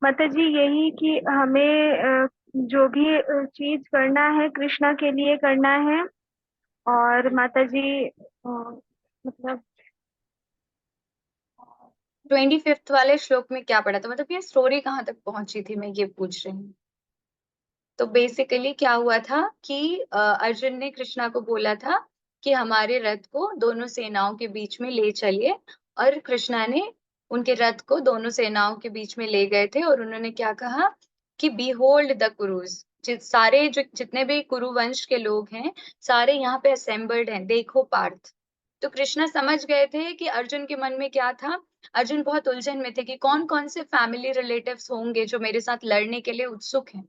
माता जी यही कि हमें जो भी चीज करना है कृष्णा के लिए करना है। और माता जी मतलब 25th वाले श्लोक में क्या पढ़ा था, मतलब ये स्टोरी कहाँ तक पहुंची थी, मैं ये पूछ रही हूँ। तो बेसिकली क्या हुआ था कि अर्जुन ने कृष्णा को बोला था कि हमारे रथ को दोनों सेनाओं के बीच में ले चलिए। और कृष्णा ने उनके रथ को दोनों सेनाओं के बीच में ले गए थे और उन्होंने क्या कहा कि बिहोल्ड द कुरुज, सारे जो जितने भी कुरु वंश के लोग हैं सारे यहाँ पे असेंबल्ड हैं, देखो पार्थ। तो कृष्णा समझ गए थे कि अर्जुन के मन में क्या था। अर्जुन बहुत उलझन में थे कि कौन कौन से फैमिली रिलेटिव्स होंगे जो मेरे साथ लड़ने के लिए उत्सुक हैं,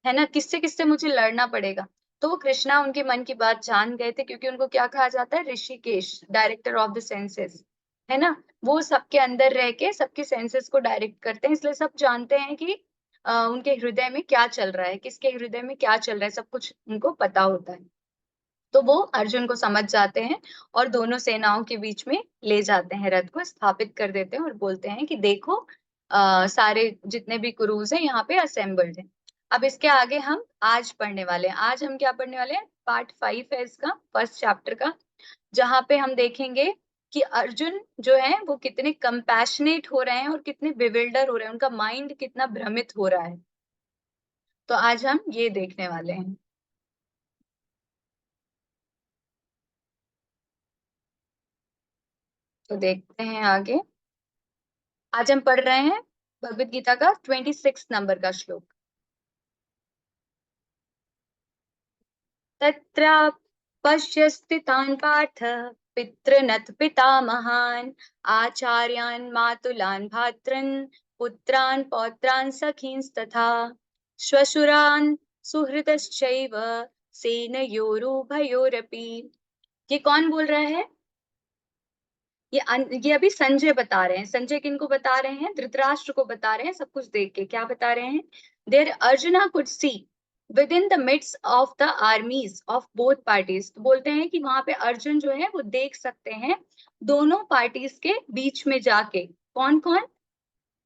है ना, किससे किससे मुझे लड़ना पड़ेगा। तो वो कृष्णा उनके मन की बात जान गए थे, क्योंकि उनको क्या कहा जाता है, Rishikesh, director of the senses, है ना। वो सबके अंदर रह के सबके सेंसेस को डायरेक्ट करते हैं, इसलिए सब जानते हैं कि उनके हृदय में क्या चल रहा है, किसके हृदय में क्या चल रहा है, सब कुछ उनको पता होता है। तो वो अर्जुन को समझ जाते हैं और दोनों सेनाओं के बीच में ले जाते हैं, रथ को स्थापित कर देते हैं और बोलते हैं कि देखो सारे जितने भी कुरुज हैं यहाँ पे असेंबल्ड हैं। अब इसके आगे हम आज पढ़ने वाले हैं। आज हम क्या पढ़ने वाले हैं, पार्ट 5 है इसका, फर्स्ट चैप्टर का, जहाँ पे हम देखेंगे कि अर्जुन जो है वो कितने कंपैशनेट हो रहे हैं और कितने बिविल्डर हो रहे हैं, उनका माइंड कितना भ्रमित हो रहा है। तो आज हम ये देखने वाले हैं। तो देखते हैं आगे। आज हम पढ़ रहे हैं भगवत गीता का 26 नंबर का श्लोक। तत्र पश्यस्थितान् पार्थ पितृनत पितामहान् आचार्यान् मातुलान् भ्रातॄन् पुत्रान् पौत्रान् सखींस्तथा श्वशुरान् सुहृदश्चैव सेनयोरुभयोरपि। ये कौन बोल रहा है? ये अभी संजय बता रहे हैं। संजय किनको बता रहे हैं? धृतराष्ट्र को बता रहे हैं। सब कुछ देख के क्या बता रहे हैं, there Arjuna could see with in the midst of the armies of both parties. तो बोलते हैं कि वहां पे अर्जुन जो है वो देख सकते हैं दोनों पार्टीज के बीच में जाके। कौन कौन?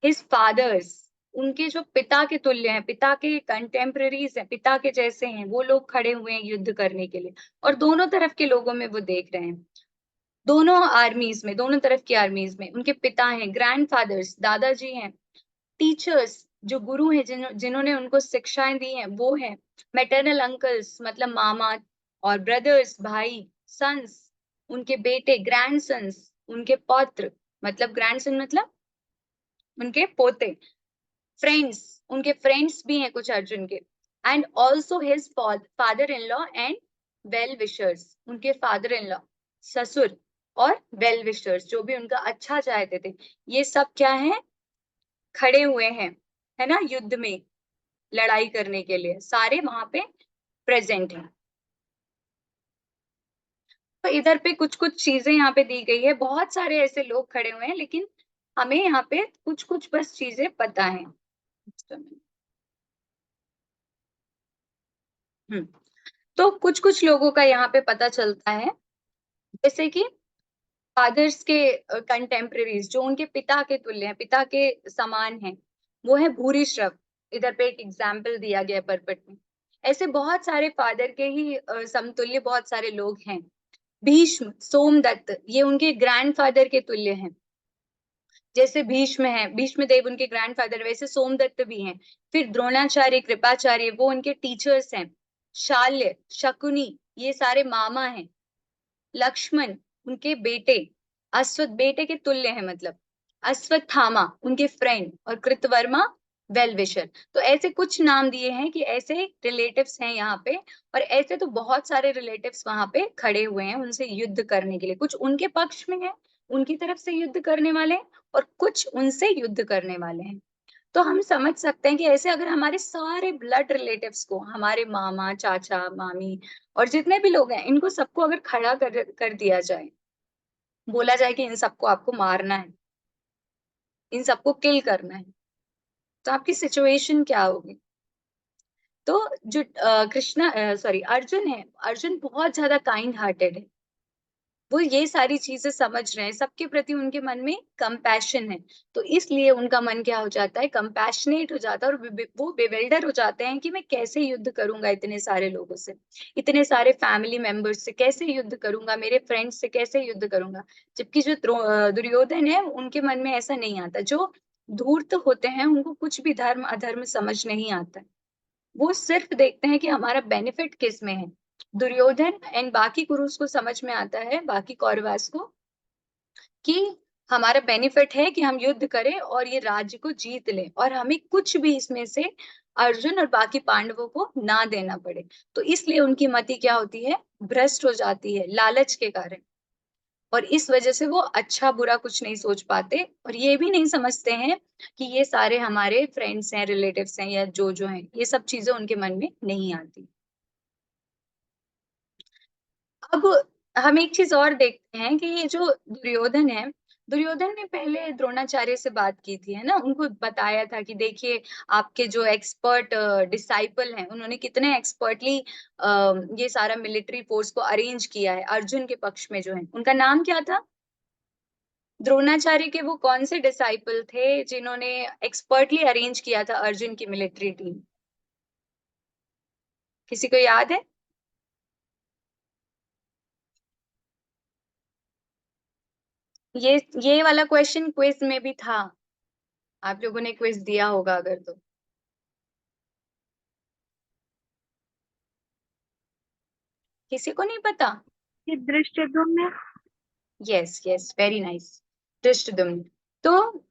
हिज फादर्स, उनके जो पिता के तुल्य हैं, पिता के कंटेम्पररीज हैं, पिता के जैसे हैं, वो लोग खड़े हुए हैं युद्ध करने के लिए। और दोनों तरफ के लोगों में वो देख रहे हैं, दोनों आर्मीज में, दोनों तरफ की आर्मीज में उनके पिता हैं, ग्रैंडफादर्स, दादाजी हैं, टीचर्स जो गुरु हैं, जिन्होंने उनको शिक्षाएं दी हैं वो हैं, मैटरनल अंकल्स मतलब मामा, और ब्रदर्स भाई, सन्स उनके बेटे, ग्रैंडसन्स उनके पौत्र मतलब ग्रैंडसन मतलब उनके पोते, फ्रेंड्स उनके फ्रेंड्स भी हैं कुछ अर्जुन के, and also his father in law and well wishers, उनके फादर इन लॉ, ससुर, और वेल विशर्स जो भी उनका अच्छा चाहते थे, ये सब क्या है, खड़े हुए हैं, है ना, युद्ध में लड़ाई करने के लिए सारे वहां पे प्रेजेंट हैं। तो इधर पे कुछ कुछ चीजें यहाँ पे दी गई है, बहुत सारे ऐसे लोग खड़े हुए हैं, लेकिन हमें यहाँ पे कुछ कुछ बस चीजें पता है। हम्म तो कुछ कुछ लोगों का यहाँ पे पता चलता है, जैसे कि फादर्स के कंटेम्पररीज जो उनके पिता के तुल्य हैं, पिता के समान हैं, वो है भूरिश्रव। इधर पे एक एग्जाम्पल दिया गया है परपट में। ऐसे बहुत सारे फादर के ही समतुल्य बहुत सारे लोग हैं। भीष्म, सोमदत्त, ये उनके ग्रैंडफादर के तुल्य हैं। जैसे भीष्म है, भीष्म देव उनके ग्रैंडफादर, वैसे सोमदत्त भी हैं। फिर द्रोणाचार्य, कृपाचार्य, वो उनके टीचर्स हैं। शाल्य, शकुनी, ये सारे मामा हैं। लक्ष्मण उनके बेटे, अश्वत्थ बेटे के तुल्य है मतलब, अश्वत्थामा उनके फ्रेंड, और कृतवर्मा वेल विशर। तो ऐसे कुछ नाम दिए हैं कि ऐसे रिलेटिव्स हैं यहाँ पे। और ऐसे तो बहुत सारे रिलेटिव्स वहां पे खड़े हुए हैं उनसे युद्ध करने के लिए, कुछ उनके पक्ष में है, उनकी तरफ से युद्ध करने वाले हैं, और कुछ उनसे युद्ध करने वाले हैं। तो हम समझ सकते हैं कि ऐसे अगर हमारे सारे ब्लड रिलेटिव्स को, हमारे मामा, चाचा, मामी, और जितने भी लोग हैं, इनको सबको अगर खड़ा कर दिया जाए, बोला जाए कि इन सबको आपको मारना है, इन सबको किल करना है, तो आपकी सिचुएशन क्या होगी? तो जो कृष्णा, सॉरी, अर्जुन है, अर्जुन बहुत ज्यादा काइंड हार्टेड है। वो ये सारी चीजें समझ रहे हैं, सबके प्रति उनके मन में कंपैशन है। तो इसलिए उनका मन क्या हो जाता है, कंपैशनेट हो जाता है, और वो बेविल्डर हो जाते हैं कि मैं कैसे युद्ध करूंगा इतने सारे लोगों से, इतने सारे फैमिली मेंबर्स से कैसे युद्ध करूंगा, मेरे फ्रेंड्स से कैसे युद्ध करूंगा। जबकि जो दुर्योधन है, उनके मन में ऐसा नहीं आता। जो धूर्त होते हैं उनको कुछ भी धर्म अधर्म समझ नहीं आता है। वो सिर्फ देखते हैं कि हमारा बेनिफिट किस में है। दुर्योधन एंड बाकी कुरुस को समझ में आता है, बाकी कौरवास को, कि हमारा बेनिफिट है कि हम युद्ध करें और ये राज्य को जीत लें, और हमें कुछ भी इसमें से अर्जुन और बाकी पांडवों को ना देना पड़े। तो इसलिए उनकी मति क्या होती है, भ्रष्ट हो जाती है लालच के कारण। और इस वजह से वो अच्छा बुरा कुछ नहीं सोच पाते, और ये भी नहीं समझते हैं कि ये सारे हमारे फ्रेंड्स हैं, रिलेटिव्स हैं, या जो हैं, ये सब चीजें उनके मन में नहीं आती। अब हम एक चीज और देखते हैं कि ये जो दुर्योधन है, दुर्योधन ने पहले द्रोणाचार्य से बात की थी, है ना, उनको बताया था कि देखिए आपके जो एक्सपर्ट डिसाइपल हैं, उन्होंने कितने एक्सपर्टली ये सारा मिलिट्री फोर्स को अरेंज किया है अर्जुन के पक्ष में। जो है उनका नाम क्या था, द्रोणाचार्य के वो कौन से डिसाइपल थे जिन्होंने एक्सपर्टली अरेंज किया था अर्जुन की मिलिट्री टीम? किसी को याद है? ये वाला क्वेश्चन क्विज में भी था, आप लोगों ने क्विज दिया होगा अगर तो। किसी को नहीं पता? ये Dhrishtadyumna. Yes yes, very nice, Dhrishtadyumna. तो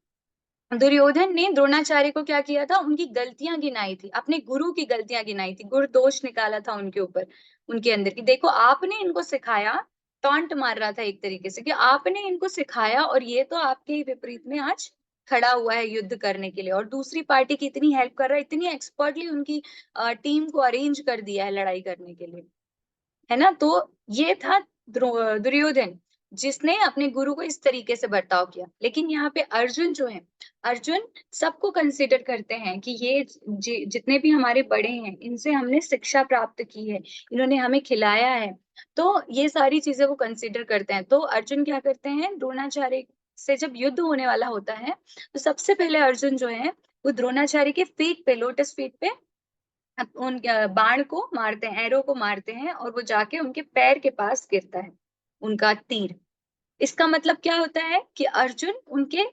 दुर्योधन ने द्रोणाचार्य को क्या किया था, उनकी गलतियां गिनाई थी, अपने गुरु की गलतियां गिनाई थी, गुरु दोष निकाला था उनके ऊपर, उनके अंदर की। देखो आपने इनको सिखाया, टॉन्ट मार रहा था एक तरीके से कि आपने इनको सिखाया, और ये तो आपके ही विपरीत में आज खड़ा हुआ है युद्ध करने के लिए, और दूसरी पार्टी की इतनी हेल्प कर रहा है, इतनी एक्सपर्टली उनकी टीम को अरेंज कर दिया है लड़ाई करने के लिए, है ना। तो ये था दुर्योधन, जिसने अपने गुरु को इस तरीके से बर्ताव किया। लेकिन यहाँ पे अर्जुन जो है, अर्जुन सबको कंसिडर करते हैं कि ये जितने भी हमारे बड़े हैं, इनसे हमने शिक्षा प्राप्त की है, इन्होंने हमें खिलाया है। तो ये सारी चीजें वो कंसिडर करते हैं। तो अर्जुन क्या करते हैं, द्रोणाचार्य से जब युद्ध होने वाला होता है, तो सबसे पहले अर्जुन जो है वो द्रोणाचार्य के फीट पे, लोटस फीट पे उन बाण को मारते हैं, एरो को मारते हैं, और वो जाके उनके पैर के पास गिरता है, उनका तीर। इसका मतलब क्या होता है कि अर्जुन उनके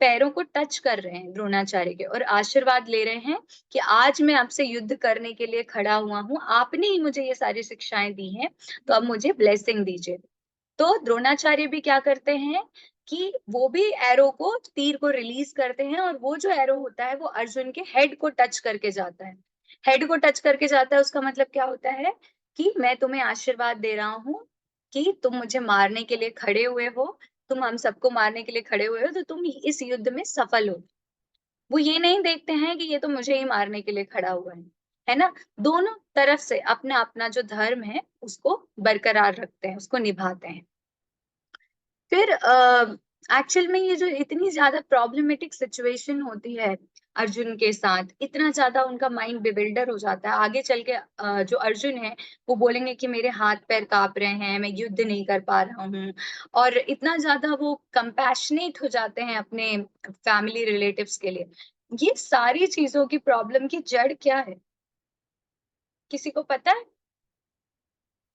पैरों को टच कर रहे हैं द्रोणाचार्य के, और आशीर्वाद ले रहे हैं कि आज मैं आपसे युद्ध करने के लिए खड़ा हुआ हूं, आपने ही मुझे ये सारी शिक्षाएं दी हैं, तो अब मुझे ब्लेसिंग दीजिए। तो द्रोणाचार्य भी क्या करते हैं कि वो भी एरो को, तीर को रिलीज करते हैं, और वो जो एरो होता है वो अर्जुन के हेड को टच करके जाता है। हेड को टच करके जाता है, उसका मतलब क्या होता है कि मैं तुम्हें आशीर्वाद दे रहा हूं कि तुम मुझे मारने के लिए खड़े हुए हो, तुम हम सबको मारने के लिए खड़े हुए हो, तो तुम इस युद्ध में सफल हो। वो ये नहीं देखते हैं कि ये तो मुझे ही मारने के लिए खड़ा हुआ है ना। दोनों तरफ से अपना अपना जो धर्म है उसको बरकरार रखते हैं, उसको निभाते हैं। फिर एक्चुअल में ये जो इतनी ज्यादा प्रॉब्लमेटिक सिचुएशन होती है अर्जुन के साथ, इतना ज्यादा उनका माइंड बिविल्डर हो जाता है, आगे चल के जो अर्जुन है वो बोलेंगे कि मेरे हाथ पैर कांप रहे हैं, मैं युद्ध नहीं कर पा रहा हूँ, और इतना ज्यादा वो कंपैशनेट हो जाते हैं अपने फैमिली रिलेटिव्स के लिए। ये सारी चीजों की प्रॉब्लम की जड़ क्या है, किसी को पता है?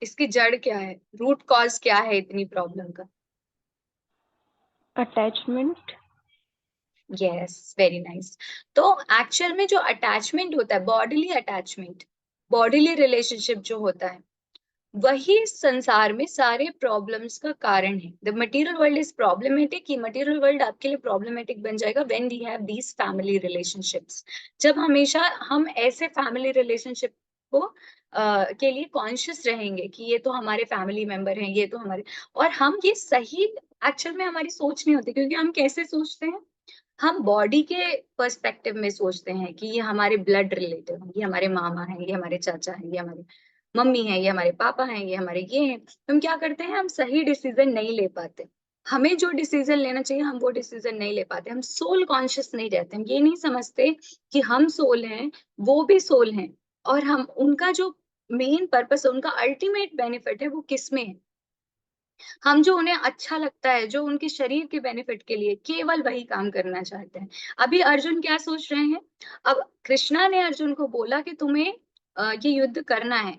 इसकी जड़ क्या है, रूट कॉज क्या है इतनी प्रॉब्लम का? अटैचमेंट। Yes, very nice. तो एक्चुअल में जो अटैचमेंट होता है, बॉडीली अटैचमेंट, बॉडीली रिलेशनशिप जो होता है, वही संसार में सारे प्रॉब्लम्स का कारण है। The material world is problematic, ये मटेरियल वर्ल्ड आपके लिए प्रॉब्लमेटिक बन जाएगा when we have these family relationships. जब हमेशा हम ऐसे फैमिली रिलेशनशिप को के लिए कॉन्शियस रहेंगे कि ये तो हमारे फैमिली मेंबर हैं, ये तो हमारे, और हम ये सही एक्चुअल में हमारी सोच नहीं होती, क्योंकि हम कैसे सोचते हैं, हम बॉडी के पर्सपेक्टिव में सोचते हैं कि ये हमारे ब्लड रिलेटिव हैं, ये हमारे मामा हैं, ये हमारे चाचा हैं, ये हमारे मम्मी हैं, ये हमारे पापा हैं, ये हमारे ये हैं। हम क्या करते हैं, हम सही डिसीजन नहीं ले पाते, हमें जो डिसीजन लेना चाहिए हम वो डिसीजन नहीं ले पाते, हम सोल कॉन्शियस नहीं रहते, हम ये नहीं समझते कि हम सोल हैं, वो भी सोल हैं, और हम उनका जो मेन पर्पस, उनका अल्टीमेट बेनिफिट है वो किस में है। हम जो उन्हें अच्छा लगता है, जो उनके शरीर के बेनिफिट के लिए, केवल वही काम करना चाहते हैं। अभी अर्जुन क्या सोच रहे हैं? अब कृष्णा ने अर्जुन को बोला कि तुम्हें ये युद्ध करना है,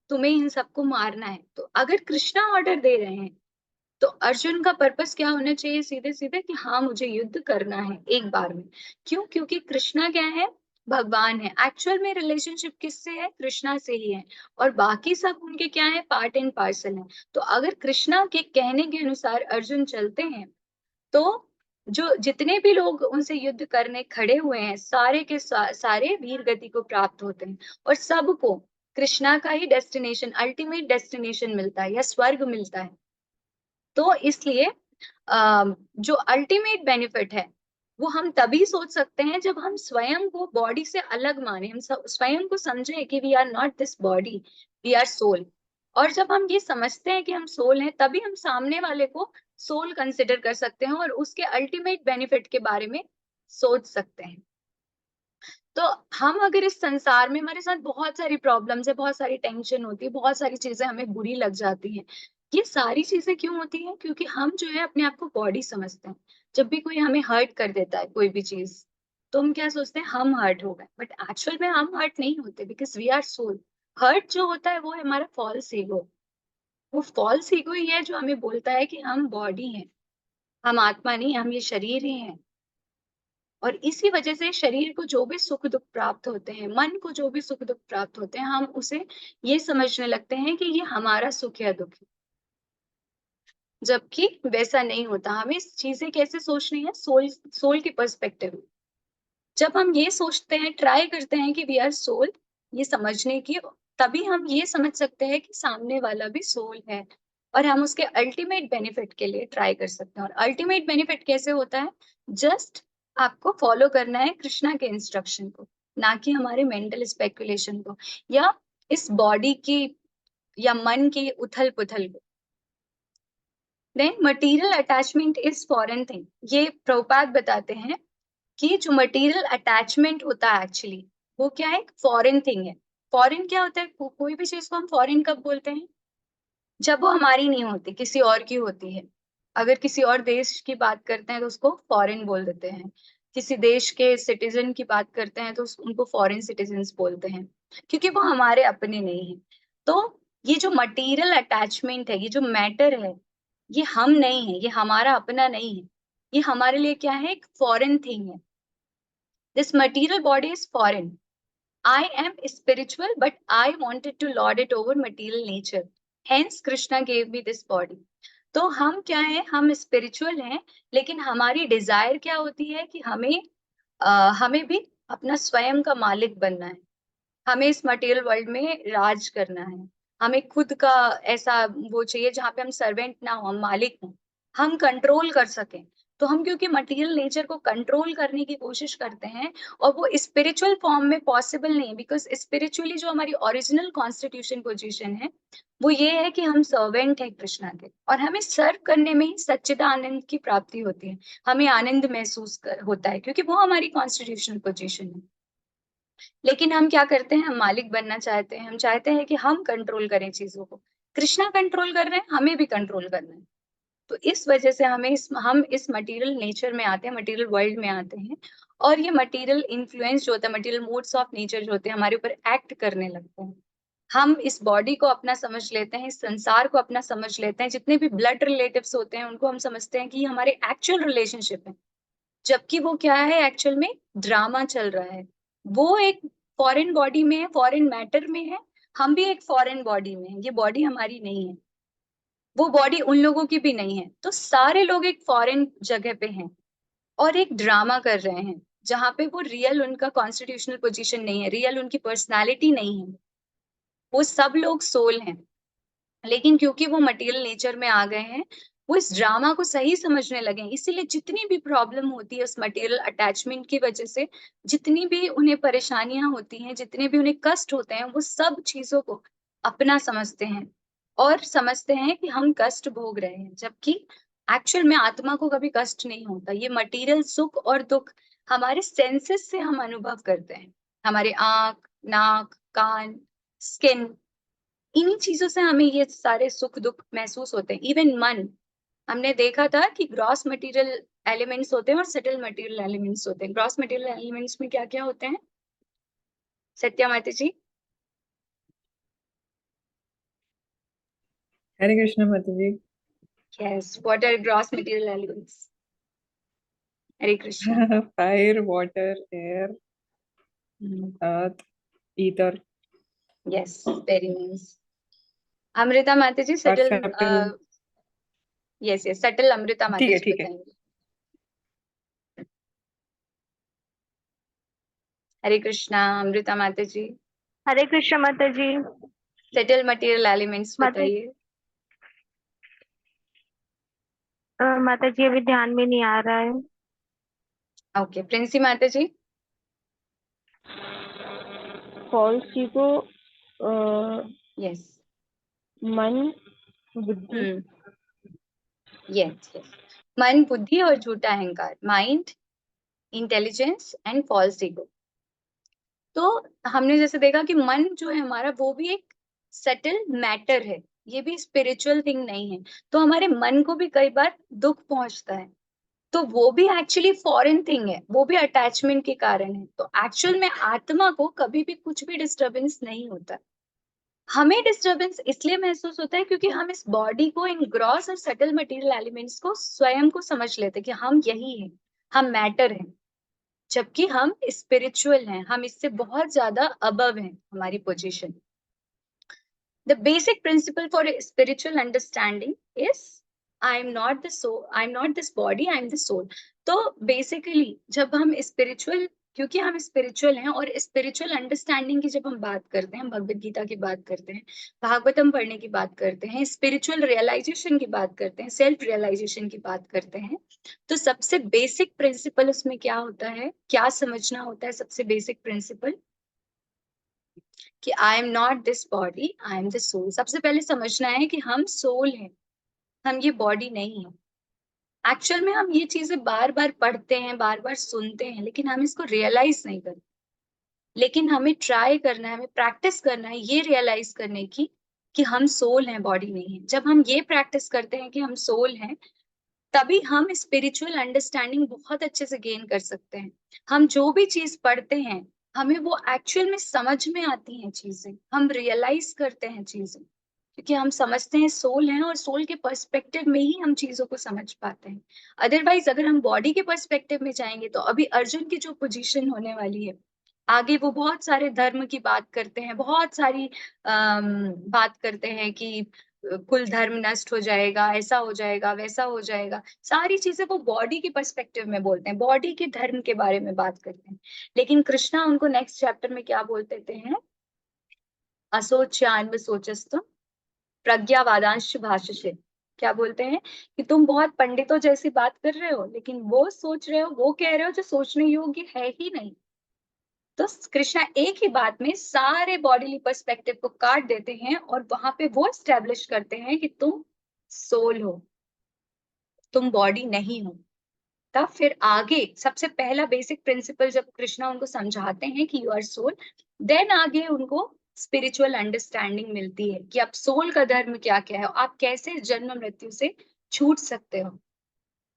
तुम्हें इन सबको मारना है। तो अगर कृष्णा ऑर्डर दे रहे हैं तो अर्जुन का पर्पस क्या होना चाहिए? सीधे सीधे कि हाँ, मुझे युद्ध करना है एक बार में। क्यों? क्योंकि कृष्णा क्या है? भगवान है। एक्चुअल में रिलेशनशिप किससे है? कृष्णा से ही है। और बाकी सब उनके क्या है? पार्ट एंड पार्सल है। तो अगर कृष्णा के कहने के अनुसार अर्जुन चलते हैं तो जो जितने भी लोग उनसे युद्ध करने खड़े हुए हैं, सारे के सारे वीर गति को प्राप्त होते हैं। और सबको कृष्णा का ही डेस्टिनेशन, अल्टीमेट डेस्टिनेशन मिलता है या स्वर्ग मिलता है। तो इसलिए जो अल्टीमेट बेनिफिट है वो हम तभी सोच सकते हैं जब हम स्वयं को बॉडी से अलग माने, हम स्वयं को समझे कि we are not this body, we are soul. और जब हम ये समझते हैं कि हम सोल हैं, तभी हम सामने वाले को सोल कंसिडर कर सकते हैं और उसके अल्टीमेट बेनिफिट के बारे में सोच सकते हैं। तो हम अगर इस संसार में, हमारे साथ बहुत सारी प्रॉब्लम्स है, बहुत सारी टेंशन होती है, बहुत सारी चीजें हमें बुरी लग जाती हैं। ये सारी चीजें क्यों होती हैं? क्योंकि हम जो है अपने आप को बॉडी समझते हैं। जब भी कोई हमें हर्ट कर देता है कोई भी चीज, तो हम क्या सोचते हैं? हम हर्ट हो गए। बट एक्चुअल में हम हर्ट नहीं होते, because we are soul. Hurt जो होता है वो है हमारा फॉल्स ईगो। वो फॉल्स ईगो ही है जो हमें बोलता है कि हम बॉडी हैं, हम आत्मा नहीं, हम ये शरीर ही हैं। और इसी वजह से शरीर को जो भी सुख दुख प्राप्त होते हैं, मन को जो भी सुख दुख प्राप्त होते हैं, हम उसे ये समझने लगते हैं कि ये हमारा सुख या दुख है। जबकि वैसा नहीं होता। हमें चीजें कैसे सोचनी है? सोल, सोल की पर्सपेक्टिव में। जब हम ये सोचते हैं, ट्राई करते हैं कि वी आर सोल, ये समझने की, तभी हम ये समझ सकते हैं कि सामने वाला भी सोल है। और हम उसके अल्टीमेट बेनिफिट के लिए ट्राई कर सकते हैं। और अल्टीमेट बेनिफिट कैसे होता है? जस्ट आपको फॉलो करना है कृष्णा के इंस्ट्रक्शन को, ना कि हमारे मेंटल स्पेकुलेशन को, या इस बॉडी की, या मन की उथल पुथल को। Then material attachment is foreign thing. ये प्रभुपाद बताते हैं कि जो मटेरियल अटैचमेंट होता है एक्चुअली, वो क्या है? फॉरेन थिंग है। फॉरेन क्या होता है? कोई भी चीज को हम फॉरेन कब बोलते हैं? जब वो हमारी नहीं होती, किसी और की होती है। अगर किसी और देश की बात करते हैं तो उसको फॉरेन बोल देते हैं। किसी देश के सिटीजन की बात करते हैं तो उनको फॉरेन सिटीजन्स बोलते हैं, क्योंकि वो हमारे अपने नहीं है। तो ये जो मटेरियल अटैचमेंट है, ये जो मैटर है, ये हम नहीं है, ये हमारा अपना नहीं है। ये हमारे लिए क्या है? एक फॉरेन थिंग है। This material body is foreign. I am spiritual, but I wanted to lord it over material nature. Hence, Krishna gave me this body. तो हम क्या है? हम स्पिरिचुअल हैं, लेकिन हमारी डिजायर क्या होती है कि हमें भी अपना स्वयं का मालिक बनना है। हमें इस मटेरियल वर्ल्ड में राज करना है। हमें खुद का ऐसा वो चाहिए जहाँ पे हम सर्वेंट ना हो, हम मालिक हों, हम कंट्रोल कर सकें। तो हम क्योंकि मटेरियल नेचर को कंट्रोल करने की कोशिश करते हैं, और वो स्पिरिचुअल फॉर्म में पॉसिबल नहीं है, बिकॉज स्पिरिचुअली जो हमारी ओरिजिनल कॉन्स्टिट्यूशन पोजीशन है वो ये है कि हम सर्वेंट हैं कृष्णा के, और हमें सर्व करने में ही सच्चिदानंद की प्राप्ति होती है। हमें आनंद महसूस होता है, क्योंकि वो हमारी कॉन्स्टिट्यूशनल पोजीशन है। लेकिन हम क्या करते हैं? हम मालिक बनना चाहते हैं। हम चाहते हैं कि हम कंट्रोल करें चीजों को। कृष्णा कंट्रोल कर रहे हैं, हमें भी कंट्रोल करना है। तो इस वजह से हम इस मटेरियल नेचर में आते हैं, मटेरियल वर्ल्ड में आते हैं। और ये मटेरियल इन्फ्लुएंस जो होता है, मटेरियल मोड्स ऑफ नेचर जो होते हैं, हमारे ऊपर एक्ट करने लगते हैं। हम इस बॉडी को अपना समझ लेते हैं, इस संसार को अपना समझ लेते हैं। जितने भी ब्लड रिलेटिव्स होते हैं उनको हम समझते हैं कि ये हमारे एक्चुअल रिलेशनशिप है। जबकि वो क्या है? एक्चुअल में ड्रामा चल रहा है। वो एक फॉरेन बॉडी में है, फॉरेन मैटर में है। हम भी एक फॉरेन बॉडी में है, ये बॉडी हमारी नहीं है, वो बॉडी उन लोगों की भी नहीं है। तो सारे लोग एक फॉरेन जगह पे हैं और एक ड्रामा कर रहे हैं, जहां पे वो रियल उनका कॉन्स्टिट्यूशनल पोजीशन नहीं है, रियल उनकी पर्सनालिटी नहीं है। वो सब लोग सोल हैं, लेकिन क्योंकि वो मटेरियल नेचर में आ गए हैं, वो इस ड्रामा को सही समझने लगे हैं। इसीलिए जितनी भी प्रॉब्लम होती है उस मटेरियल अटैचमेंट की वजह से, जितनी भी उन्हें परेशानियां होती हैं, जितने भी उन्हें कष्ट होते हैं, वो सब चीजों को अपना समझते हैं और समझते हैं कि हम कष्ट भोग रहे हैं। जबकि एक्चुअल में आत्मा को कभी कष्ट नहीं होता। ये मटेरियल सुख और दुख हमारे सेंसेस से हम अनुभव करते हैं। हमारे आंख, नाक, कान, स्किन, इन्हीं चीजों से हमें ये सारे सुख दुख महसूस होते हैं। इवन मन, हमने देखा था कि ग्रॉस मटेरियल एलिमेंट्स होते हैं और सटल मटेरियल एलिमेंट्स होते हैं। ग्रॉस मटेरियल एलिमेंट्स में क्या क्या होते हैं सत्या माता जी? हरे कृष्ण माता ji. Yes, what are gross material elements? Hare Krishna. Fire, water, air, earth, ether yes, very nice. Amrita माता जी और subtle, subtle. Yes yes, subtle Amrita ठीक माता है जी ठीक है। बताएंगे। हरे कृष्णा अमृता माता जी, हरे कृष्ण माता जी। सटल मटेरियल एलिमेंट्स माता बताइए। माता जी अभी ध्यान में नहीं आ रहा है। ओके, प्रिंसी माता जी। False ego, yes. मन, बुद्धि। यस यस, मन, बुद्धि और झूठा अहंकार, mind, intelligence and false ego. तो हमने जैसे देखा कि मन जो है हमारा, वो भी एक सटल मैटर है, ये भी स्पिरिचुअल थिंग नहीं है। तो हमारे मन को भी कई बार दुख पहुंचता है, तो वो भी एक्चुअली फॉरेन थिंग है, वो भी अटैचमेंट के कारण है। तो एक्चुअल में आत्मा को कभी भी कुछ भी डिस्टरबेंस नहीं होता। हमें डिस्टरबेंस इसलिए महसूस होता है क्योंकि हम इस बॉडी को, इन ग्रॉस और सटल मटेरियल एलिमेंट्स को, स्वयं को समझ लेते हैं कि हम यही हैं, हम मैटर हैं, जबकि हम स्पिरिचुअल हैं, हम इससे बहुत ज्यादा अबव हैं हमारी position. The basic principle for a spiritual understanding is I am not the soul, I am not this body, I am the soul. तो basically जब हम spiritual, क्योंकि हम spiritual हैं और spiritual understanding की जब हम बात करते हैं, भगवत गीता की बात करते हैं, भागवतम पढ़ने की बात करते हैं, spiritual realization की बात करते हैं, self realization की बात करते हैं, तो सबसे basic principle उसमें क्या होता है, क्या समझना होता है? सबसे basic principle कि I am not this body, I am the soul. सबसे पहले समझना है कि हम सोल हैं, हम ये बॉडी नहीं है। एक्चुअल में हम ये चीजें बार बार पढ़ते हैं, बार बार सुनते हैं, लेकिन हम इसको रियलाइज नहीं करते। लेकिन हमें ट्राई करना है, हमें प्रैक्टिस करना है ये रियलाइज करने की कि हम सोल हैं, बॉडी नहीं है। जब हम ये प्रैक्टिस करते हैं कि हम सोल हैं, तभी हम स्पिरिचुअल अंडरस्टैंडिंग बहुत अच्छे से गेन कर सकते हैं। हम जो भी चीज पढ़ते हैं, हमें वो एक्चुअल में समझ में आती हैं चीजें, हम रियलाइज करते हैं चीजें, क्योंकि हम समझते हैं सोल है, और सोल के पर्सपेक्टिव में ही हम चीजों को समझ पाते हैं। अदरवाइज अगर हम बॉडी के पर्सपेक्टिव में जाएंगे, तो अभी अर्जुन की जो पोजीशन होने वाली है आगे, वो बहुत सारे धर्म की बात करते हैं, बहुत सारी बात करते हैं कि कुल धर्म नष्ट हो जाएगा, ऐसा हो जाएगा, वैसा हो जाएगा। सारी चीजें वो बॉडी के पर्सपेक्टिव में बोलते हैं, बॉडी के धर्म के बारे में बात करते हैं। लेकिन कृष्णा उनको नेक्स्ट चैप्टर में क्या बोल देते हैं? असोच्यान्व सोचस्तु प्रज्ञावादांश भाषसे। क्या बोलते हैं? कि तुम बहुत पंडितों जैसी बात कर रहे हो, लेकिन वो सोच रहे हो, वो कह रहे हो जो सोचने योग्य है ही नहीं। तो कृष्णा एक ही बात में सारे बॉडीली पर्सपेक्टिव को काट देते हैं, और वहां पे वो स्टैब्लिश करते हैं कि तुम सोल हो, तुम बॉडी नहीं हो। तब फिर आगे सबसे पहला बेसिक प्रिंसिपल जब कृष्णा उनको समझाते हैं कि यू आर सोल, देन आगे उनको स्पिरिचुअल अंडरस्टैंडिंग मिलती है कि अब सोल का धर्म क्या क्या है, आप कैसे जन्म मृत्यु से छूट सकते हो,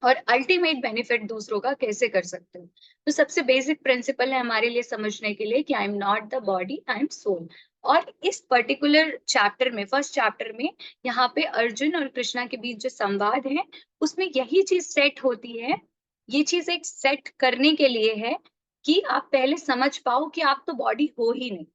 और अल्टीमेट बेनिफिट दूसरों का कैसे कर सकते हो। तो सबसे बेसिक प्रिंसिपल है हमारे लिए समझने के लिए कि I am not the body, I am soul. और इस पर्टिकुलर चैप्टर में, फर्स्ट चैप्टर में, यहाँ पे अर्जुन और कृष्णा के बीच जो संवाद है, उसमें यही चीज सेट होती है। ये चीज एक सेट करने के लिए है कि आप पहले समझ पाओ कि आप तो बॉडी हो ही नहीं,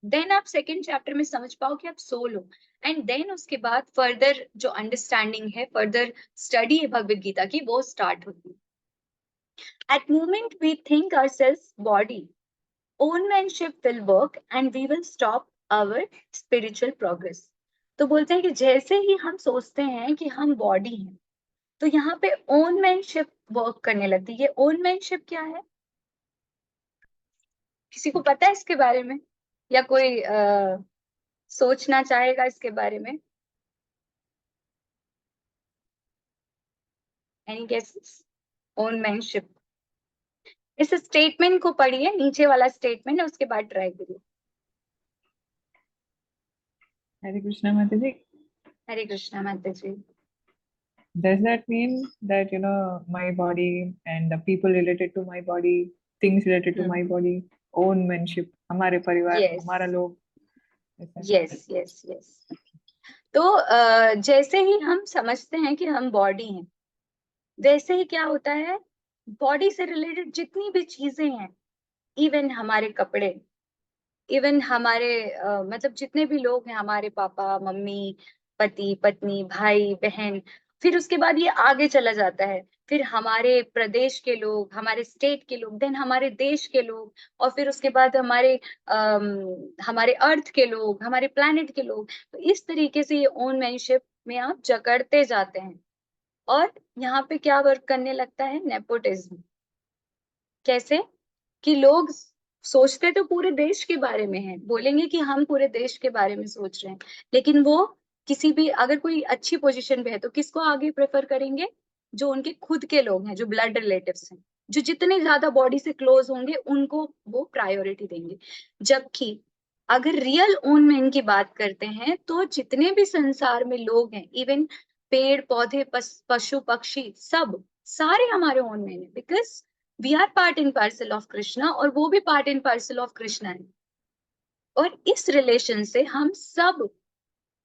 देन आप सेकेंड चैप्टर में समझ पाओ कि आप सोल हो, एंड देन उसके बाद फर्दर जो अंडरस्टैंडिंग है, फर्दर स्टडी है भगवत गीता की, वो स्टार्ट होती है। At moment we think ourselves body, onemanship will work and we will stop our spiritual progress। तो बोलते हैं कि जैसे ही हम सोचते हैं कि हम बॉडी हैं, तो यहाँ पे ओनमैनशिप वर्क करने लगती है। ये ओनमैनशिप क्या है? किसी को पता है इसके बारे में, या कोई सोचना चाहेगा इसके बारे में? Any guesses? ओनमैनशिप, इस स्टेटमेंट को पढ़िए, नीचे वाला स्टेटमेंट है, उसके बाद ट्राई करिए। Hare Krishna Mataji. हरे कृष्णा माता जी। Does that mean that my body and the people related to my body, things related to my body, own manship, हमारे परिवार, यस हमारा लोग, ऐसा? Yes yes yes. तो जैसे ही हम समझते हैं कि हम बॉडी हैं, वैसे ही क्या होता है, बॉडी से रिलेटेड जितनी भी चीजें हैं, इवन हमारे कपड़े, इवन हमारे मतलब जितने भी लोग हैं, हमारे पापा मम्मी, पति पत्नी, भाई बहन, फिर उसके बाद ये आगे चला जाता है, फिर हमारे प्रदेश के लोग, हमारे स्टेट के लोग, देन हमारे देश के लोग, और फिर उसके बाद हमारे अर्थ के लोग, हमारे प्लैनेट के लोग। तो इस तरीके से ये ओनमैनशिप में आप जकड़ते जाते हैं, और यहाँ पे क्या वर्क करने लगता है, नेपोटिज्म। कैसे कि लोग सोचते तो पूरे देश के बारे में हैं, बोलेंगे कि हम पूरे देश के बारे में सोच रहे हैं, लेकिन वो किसी भी, अगर कोई अच्छी पोजीशन पे है तो किसको आगे प्रेफर करेंगे, जो उनके खुद के लोग हैं, जो ब्लड रिलेटिव्स हैं, जो जितने ज्यादा बॉडी से क्लोज होंगे उनको वो प्रायोरिटी देंगे। जबकि अगर रियल ओन मैन की बात करते हैं तो जितने भी संसार में लोग हैं, इवन पेड़ पौधे, पशु पक्षी, सब सारे हमारे ओन मैन है, because we are part and parcel of Krishna, और वो भी part and parcel of Krishna है। और इस रिलेशन से हम सब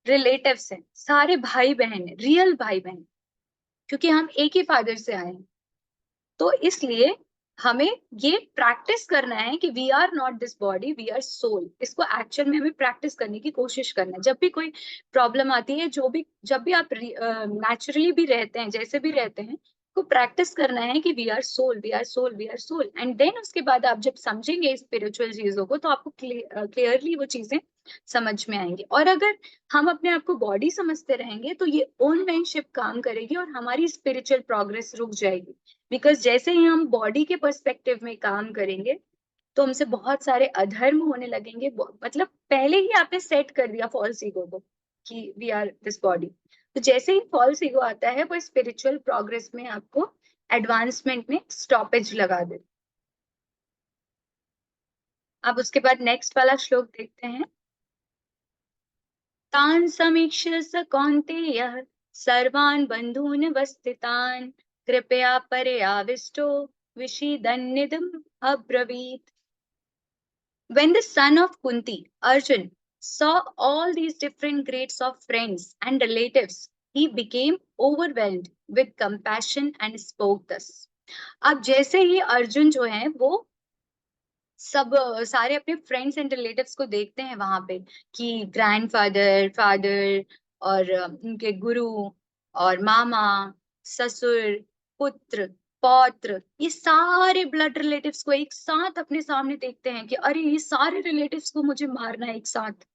रिलेटिव्स हैं, सारे भाई बहन हैं, रियल भाई बहन, क्योंकि हम एक ही फादर से आए हैं। तो इसलिए हमें ये प्रैक्टिस करना है कि we are not this body, we are soul. इसको एक्चुअल में हमें प्रैक्टिस करने की कोशिश करना है। जब भी कोई प्रॉब्लम आती है, जब भी आप नेचुरली भी रहते हैं, जैसे भी रहते हैं, को प्रैक्टिस करना है कि we are soul, we are soul, we are soul. And then उसके बाद आप जब समझेंगे स्पिरिचुअल चीजों को, तो आपको क्लियरली वो चीजें समझ में आएंगी। और अगर हम अपने आप को बॉडी समझते रहेंगे तो ये ओनमैनशिप काम करेगी और हमारी स्पिरिचुअल प्रोग्रेस रुक जाएगी। बिकॉज जैसे ही हम बॉडी के पर्सपेक्टिव में काम करेंगे तो हमसे बहुत सारे अधर्म होने लगेंगे। मतलब पहले ही आपने सेट कर दिया फॉल्स ईगो को कि वी आर दिस बॉडी। तो जैसे ही फॉल्स ईगो आता है, वो स्पिरिचुअल प्रोग्रेस में आपको एडवांसमेंट में स्टॉपेज लगा दे। अब उसके बाद नेक्स्ट वाला श्लोक देखते हैं। तान समीक्ष्य स कौन्तेयः सर्वान् बन्धून् वस्थितान् कृपया परयाविष्टो विषीदन्निदम् अब्रवीत्। When the son of Kunti, Arjun, saw all these different grades of friends and relatives, he became overwhelmed with compassion and spoke thus. अब जैसे ही अर्जुन जो है वो सब सारे अपने फ्रेंड्स एंड रिलेटिव्स को देखते हैं वहां पे, कि ग्रैंडफादर, फादर, और उनके गुरु, और मामा, ससुर, पुत्र, पौत्र, ये सारे ब्लड रिलेटिव्स को एक साथ अपने सामने देखते हैं कि अरे ये सारे रिलेटिव्स को मुझे मारना है एक साथ,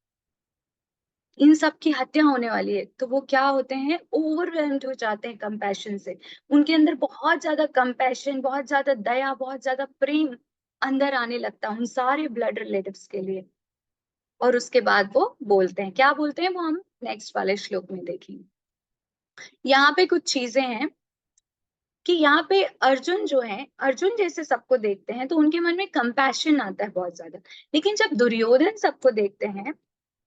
इन सब की हत्या होने वाली है। तो वो क्या होते हैं, ओवरवेल्म्ड हो जाते हैं कंपैशन से। उनके अंदर बहुत ज्यादा कंपैशन, बहुत ज्यादा दया, बहुत ज्यादा प्रेम अंदर आने लगता है उन सारे ब्लड रिलेटिव्स के लिए। और उसके बाद वो बोलते हैं, क्या बोलते हैं वो हम नेक्स्ट वाले श्लोक में देखेंगे। यहाँ पे कुछ चीजें हैं कि यहाँ पे अर्जुन जो है, अर्जुन जैसे सबको देखते हैं तो उनके मन में कंपैशन आता है बहुत ज्यादा। लेकिन जब दुर्योधन सबको देखते हैं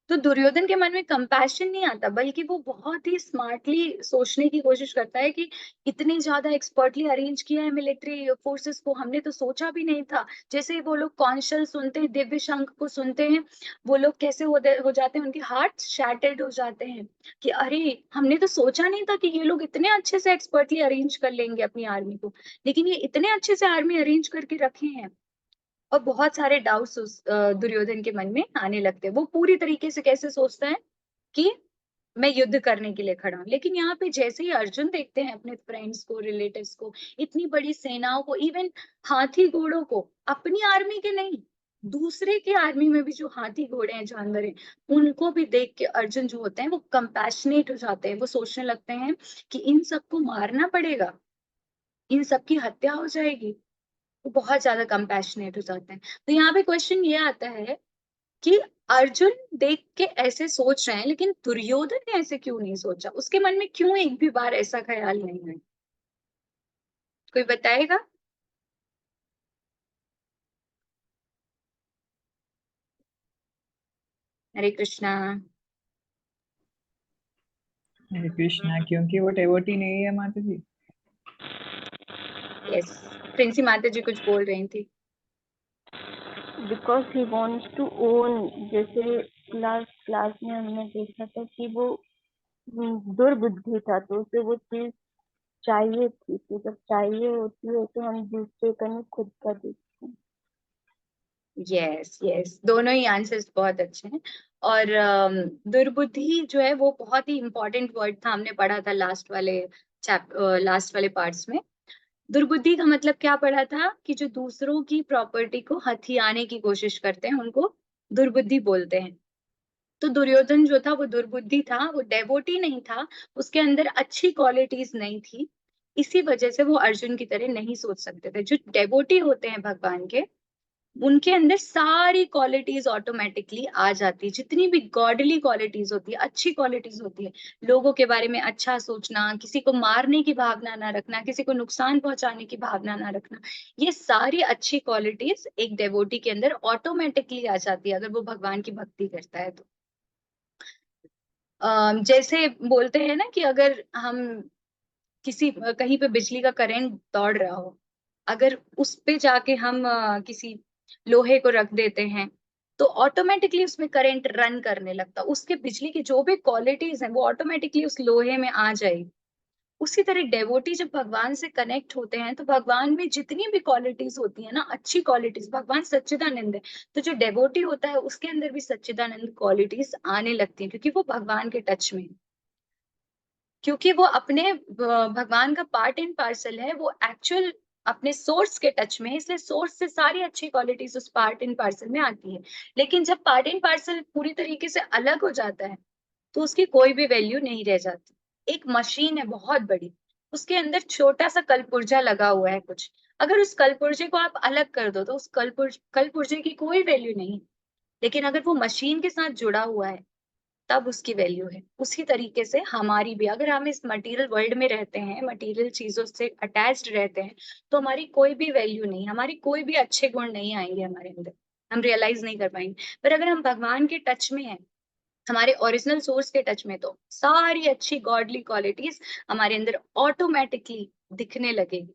तो दुर्योधन के मन में कंपैशन नहीं आता, बल्कि वो बहुत ही स्मार्टली सोचने की कोशिश करता है कि इतनी ज्यादा एक्सपर्टली अरेंज किया है मिलिट्री फोर्सेस को, हमने तो सोचा भी नहीं था। जैसे ही वो लोग कौशल सुनते हैं, दिव्य शंख को सुनते हैं, वो लोग कैसे हो जाते हैं, उनके हार्ट शैटर्ड हो जाते हैं कि अरे हमने तो सोचा नहीं था कि ये लोग इतने अच्छे से एक्सपर्टली अरेंज कर लेंगे अपनी आर्मी को, लेकिन ये इतने अच्छे से आर्मी अरेंज करके रखे हैं। और बहुत सारे डाउट्स उस दुर्योधन के मन में आने लगते हैं। वो पूरी तरीके से कैसे सोचता है कि मैं युद्ध करने के लिए खड़ा हूं। लेकिन यहाँ पे जैसे ही अर्जुन देखते हैं अपने फ्रेंड्स को, रिलेटिव्स को, इतनी बड़ी सेनाओं को, इवन हाथी घोड़ों को, अपनी आर्मी के नहीं, दूसरे की आर्मी में भी जो हाथी घोड़े हैं, जानवर हैं, उनको भी देख के अर्जुन जो होते हैं वो कंपैशनेट हो जाते हैं। वो सोचने लगते हैं कि इन सबको मारना पड़ेगा, इन सबकी हत्या हो जाएगी। वो बहुत ज्यादा कंपैशनेट हो जाते हैं। तो यहाँ पे क्वेश्चन ये आता है कि अर्जुन देख के ऐसे सोच रहे हैं, लेकिन दुर्योधन ने ऐसे क्यों नहीं सोचा, उसके मन में क्यों एक भी बार ऐसा ख्याल नहीं आया, कोई बताएगा। हरे कृष्णा। हरे कृष्णा, क्योंकि वो डेवोटी नहीं है माता जी। यस, प्रिंसी माता जी कुछ बोल रही थी। Because he wants to own, जैसे लास्ट क्लास में हमने देखा था कि वो दुर्बुद्धि था, तो उसे वो चीज चाहिए थी। तो जब चाहिए होती है तो हम दूसरे का नहीं, खुद का देखते हैं। यस यस, दोनों ही आंसर्स बहुत अच्छे हैं। और दुर्बुद्धि जो है वो बहुत ही इंपॉर्टेंट वर्ड था, हमने पढ़ा था लास्ट वाले पार्ट्स में। दुर्बुद्धि का मतलब क्या पढ़ा था कि जो दूसरों की प्रॉपर्टी को हथियाने की कोशिश करते हैं उनको दुर्बुद्धि बोलते हैं। तो दुर्योधन जो था वो दुर्बुद्धि था, वो डेवोटी नहीं था, उसके अंदर अच्छी क्वालिटीज नहीं थी। इसी वजह से वो अर्जुन की तरह नहीं सोच सकते थे। जो डेवोटी होते हैं भगवान के, उनके अंदर सारी क्वालिटीज ऑटोमेटिकली आ जाती है, जितनी भी गॉडली क्वालिटीज होती है, अच्छी क्वालिटीज होती है। लोगों के बारे में अच्छा सोचना, किसी को मारने की भावना ना रखना, किसी को नुकसान पहुंचाने की भावना ना रखना, ये सारी अच्छी क्वालिटीज एक डेवोटी के अंदर ऑटोमेटिकली आ जाती है अगर वो भगवान की भक्ति करता है तो। जैसे बोलते हैं ना कि अगर हम कहीं पे बिजली का करंट दौड़ रहा हो, अगर उस पे जाके हम किसी लोहे को रख देते हैं तो ऑटोमेटिकली उसमें करंट रन करने लगता, उसके बिजली की जो भी क्वालिटीज हैं वो ऑटोमेटिकली उस लोहे में आ जाएगी। उसी तरह डेवोटी जब भगवान से कनेक्ट होते हैं तो भगवान में जितनी भी क्वालिटीज होती है ना, अच्छी क्वालिटीज, भगवान सच्चिदानंद है, तो जो डेवोटी होता है उसके अंदर भी सच्चिदानंद क्वालिटीज आने लगती हैं, क्योंकि वो भगवान के टच में है। क्योंकि वो अपने भगवान का पार्ट एंड पार्सल है, वो एक्चुअल अपने सोर्स के टच में है, इसलिए सोर्स से सारी अच्छी क्वालिटीज उस पार्ट एंड पार्सल में आती है। लेकिन जब पार्ट एंड पार्सल पूरी तरीके से अलग हो जाता है तो उसकी कोई भी वैल्यू नहीं रह जाती। एक मशीन है बहुत बड़ी, उसके अंदर छोटा सा कलपुर्जा लगा हुआ है कुछ, अगर उस कलपुर्जे को आप अलग कर दो तो उस कलपुर्जे की कोई वैल्यू नहीं। लेकिन अगर वो मशीन के साथ जुड़ा हुआ है तब उसकी वैल्यू है। उसी तरीके से हमारी भी, अगर हम इस मटेरियल वर्ल्ड में रहते हैं, मटेरियल चीजों से अटैच्ड रहते हैं, तो हमारी कोई भी वैल्यू नहीं, हमारी कोई भी अच्छे गुण नहीं आएंगे हमारे अंदर, हम रियलाइज नहीं कर पाएंगे। पर अगर हम भगवान के टच में हैं, हमारे ओरिजिनल सोर्स के टच में, तो सारी अच्छी गॉडली क्वालिटीज हमारे अंदर ऑटोमेटिकली दिखने लगेगी।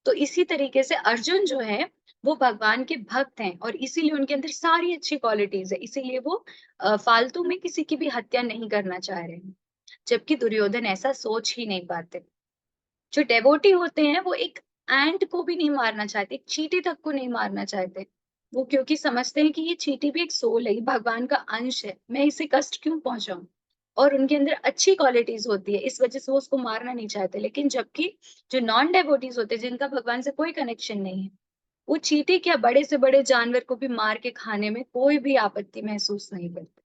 तो इसी तरीके से अर्जुन जो है वो भगवान के भक्त हैं और इसीलिए उनके अंदर सारी अच्छी क्वालिटीज है, इसीलिए वो फालतू में किसी की भी हत्या नहीं करना चाह रहे हैं। जबकि दुर्योधन ऐसा सोच ही नहीं पाते। जो डेवोटी होते हैं वो एक एंट को भी नहीं मारना चाहते, एक चींटी तक को नहीं मारना चाहते। वो क्योंकि समझते हैं कि ये चींटी भी एक सोल है, ये भगवान का अंश है, मैं इसे कष्ट क्यों पहुंचाऊं। और उनके अंदर अच्छी क्वालिटीज होती है, इस वजह से वो उसको मारना नहीं चाहते। लेकिन जबकि जो नॉन डेवोटीज होते हैं, जिनका भगवान से कोई कनेक्शन नहीं है, वो चींटी क्या बड़े से बड़े जानवर को भी मार के खाने में कोई भी आपत्ति महसूस नहीं करते।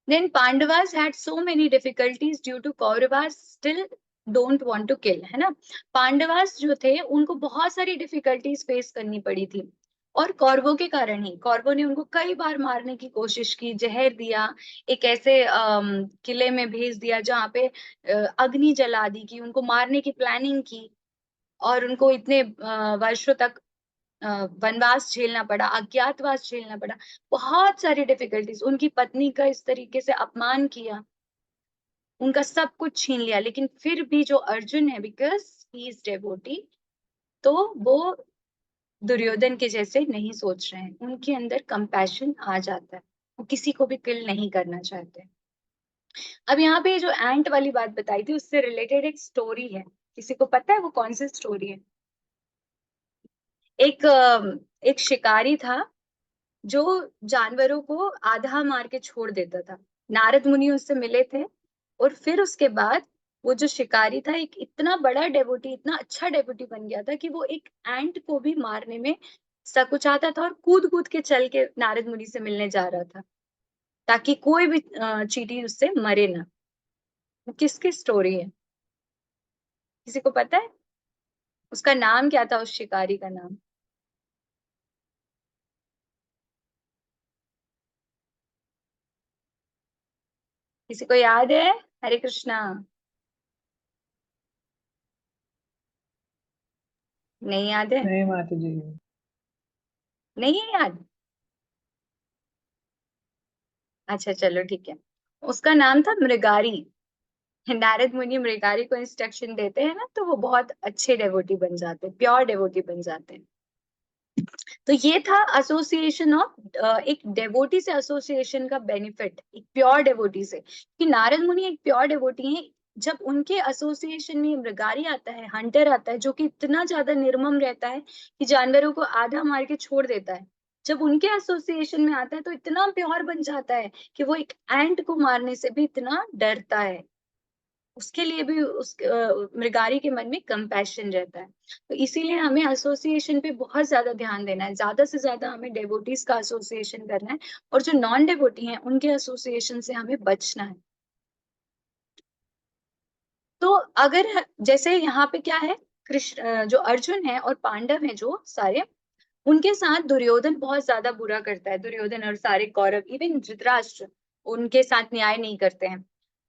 Then Pandavas had so many difficulties due to Kauravas still don't want to kill, है ना। पांडवास जो थे उनको बहुत सारी डिफिकल्टीज फेस करनी पड़ी थी, और कौरवों के कारण ही, कौरवों ने उनको कई बार मारने की कोशिश की, जहर दिया, एक ऐसे किले में भेज दिया जहाँ पे अग्नि जला दी, की उनको मारने की प्लानिंग की, और उनको इतने वर्षों तक वनवास झेलना पड़ा, अज्ञातवास झेलना पड़ा, बहुत सारी डिफिकल्टीज, उनकी पत्नी का इस तरीके से अपमान किया, उनका सब कुछ छीन लिया। लेकिन फिर भी जो अर्जुन है, बिकॉज ही इज डेवोटी, तो वो दुर्योधन के जैसे नहीं सोच रहे हैं, उनके अंदर कंपैशन आ जाता है, वो किसी को भी किल नहीं करना चाहते। अब यहाँ पे जो एंट वाली बात बताई थी उससे रिलेटेड एक स्टोरी है, किसी को पता है वो कौन सी स्टोरी है? एक शिकारी था जो जानवरों को आधा मार के छोड़ देता था। नारद मुनि उससे मिले थे, और फिर उसके बाद वो जो शिकारी था एक इतना बड़ा डेवोटी, इतना अच्छा डेवोटी बन गया था कि वो एक एंट को भी मारने में सकुचाता था और कूद कूद के चल के नारद मुनि से मिलने जा रहा था, ताकि कोई भी चींटी उससे मरे ना। वो किसकी स्टोरी है, किसी को पता है? उसका नाम क्या था, उस शिकारी का नाम? किसी को याद है? हरे कृष्णा। नहीं याद है? नहीं माता जी। नहीं है याद? अच्छा चलो ठीक है। उसका नाम था मृगारी। नारद मुनि मृगारी को इंस्ट्रक्शन देते हैं ना, तो वो बहुत अच्छे डेवोटी बन जाते हैं, प्योर डेवोटी बन जाते हैं। तो ये था एसोसिएशन ऑफ एक डेवोटी से एसोसिएशन का बेनिफिट, एक प्योर डेवोटी से, कि नारद मुनि एक प्योर डेवोटी हैं। जब उनके एसोसिएशन में मृगारी आता है, हंटर आता है, जो कि इतना ज्यादा निर्मम रहता है कि जानवरों को आधा मार के छोड़ देता है, जब उनके एसोसिएशन में आता है तो इतना प्योर बन जाता है कि वो एक एंट को मारने से भी इतना डरता है। उसके लिए भी उस मृगारी के मन में कंपैशन रहता है। तो इसीलिए हमें एसोसिएशन पे बहुत ज्यादा ध्यान देना है, ज्यादा से ज्यादा हमें डेवोटीज का एसोसिएशन करना है, और जो नॉन डेवोटी हैं उनके एसोसिएशन से हमें बचना है। तो अगर जैसे यहाँ पे क्या है, कृष्ण जो अर्जुन है और पांडव हैं जो सारे, उनके साथ दुर्योधन बहुत ज्यादा बुरा करता है। दुर्योधन और सारे कौरव, इवन धृतराष्ट्र, उनके साथ न्याय नहीं करते हैं।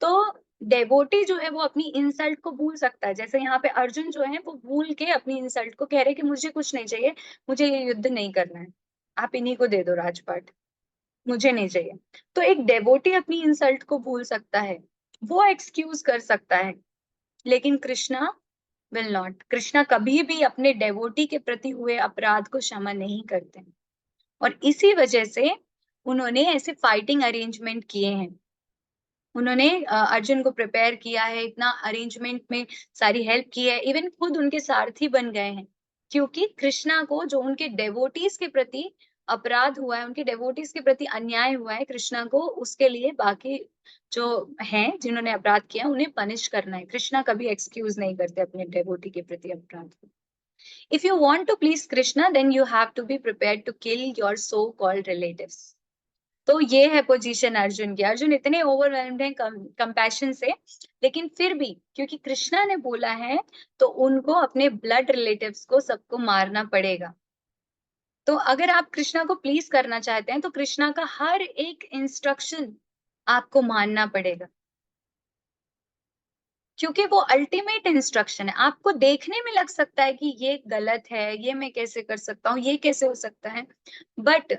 तो डेवोटी जो है वो अपनी इंसल्ट को भूल सकता है। जैसे यहाँ पे अर्जुन जो है वो भूल के अपनी इंसल्ट को कह रहे कि मुझे कुछ नहीं चाहिए, मुझे ये युद्ध नहीं करना है, आप इन्हीं को दे दो राजपाट, मुझे नहीं चाहिए। तो एक डेवोटी अपनी इंसल्ट को भूल सकता है, वो एक्सक्यूज कर सकता है, लेकिन कृष्णा विल नॉट। कृष्णा कभी भी अपने डेवोटी के प्रति हुए अपराध को क्षमा नहीं करते हैं। और इसी वजह से उन्होंने ऐसे फाइटिंग अरेंजमेंट किए हैं। उन्होंने अर्जुन को प्रिपेयर किया है, इतना अरेंजमेंट में सारी हेल्प की है, इवन खुद उनके सारथी बन गए हैं, क्योंकि कृष्णा को जो उनके डेवोटीज के प्रति अपराध हुआ है, उनके डेवोटीज के प्रति अन्याय हुआ है, कृष्णा को उसके लिए बाकी जो हैं जिन्होंने अपराध किया उन्हें पनिश करना है। कृष्णा कभी एक्सक्यूज नहीं करते अपने डेवोटी के प्रति अपराध को। If you want to please Krishna, then you have to be prepared to kill your so-called relatives. तो ये है पोजीशन अर्जुन की। अर्जुन इतने ओवरवेल्म्ड हैं कंपैशन से, लेकिन फिर भी क्योंकि कृष्णा ने बोला है तो उनको अपने ब्लड रिलेटिव्स को सबको मारना पड़ेगा। तो अगर आप कृष्णा को प्लीज करना चाहते हैं तो कृष्णा का हर एक इंस्ट्रक्शन आपको मानना पड़ेगा, क्योंकि वो अल्टीमेट इंस्ट्रक्शन है। आपको देखने में लग सकता है कि ये गलत है, ये मैं कैसे कर सकता हूँ, ये कैसे हो सकता है, बट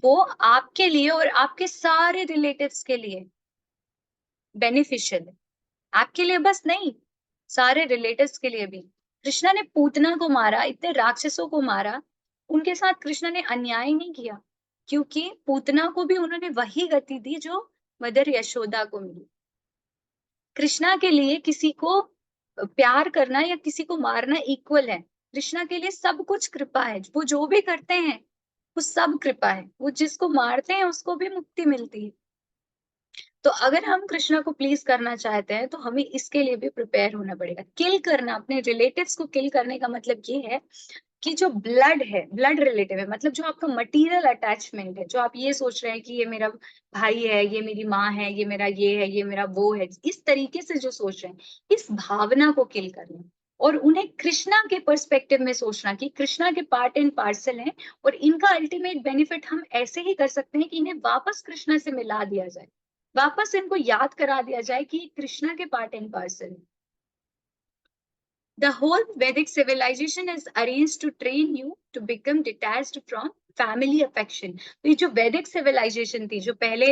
वो आपके लिए और आपके सारे रिलेटिव्स के लिए बेनिफिशियल है। आपके लिए बस नहीं, सारे रिलेटिव्स के लिए भी। कृष्णा ने पूतना को मारा, इतने राक्षसों को मारा, उनके साथ कृष्णा ने अन्याय नहीं किया, क्योंकि पूतना को भी उन्होंने वही गति दी जो मदर यशोदा को मिली। कृष्णा के लिए किसी को प्यार करना या किसी को मारना इक्वल है। कृष्णा के लिए सब कुछ कृपा है, वो जो भी करते हैं वो सब कृपा है। वो जिसको मारते हैं उसको भी मुक्ति मिलती है। तो अगर हम कृष्णा को प्लीज करना चाहते हैं तो हमें इसके लिए भी प्रिपेयर होना पड़ेगा। किल करना, अपने रिलेटिव्स को किल करने का मतलब ये है कि जो ब्लड है, ब्लड रिलेटिव है, मतलब जो आपका मटीरियल अटैचमेंट है, जो आप ये सोच रहे हैं कि ये मेरा भाई है, ये मेरी माँ है, ये मेरा ये है, ये मेरा वो है, इस तरीके से जो सोच रहे हैं, इस भावना को किल करना और उन्हें कृष्णा के पर्सपेक्टिव में सोचना कि कृष्णा के पार्ट एंड पार्सल हैं और इनका अल्टीमेट बेनिफिट हम ऐसे ही कर सकते हैं कि इन्हें वापस कृष्णा से मिला दिया जाए, वापस इनको याद करा दिया जाए कि कृष्णा के पार्ट एंड पार्सल है। The whole Vedic civilization is arranged to train you to become detached from family affection. तो ये जो वैदिक सिविलाइजेशन थी, जो पहले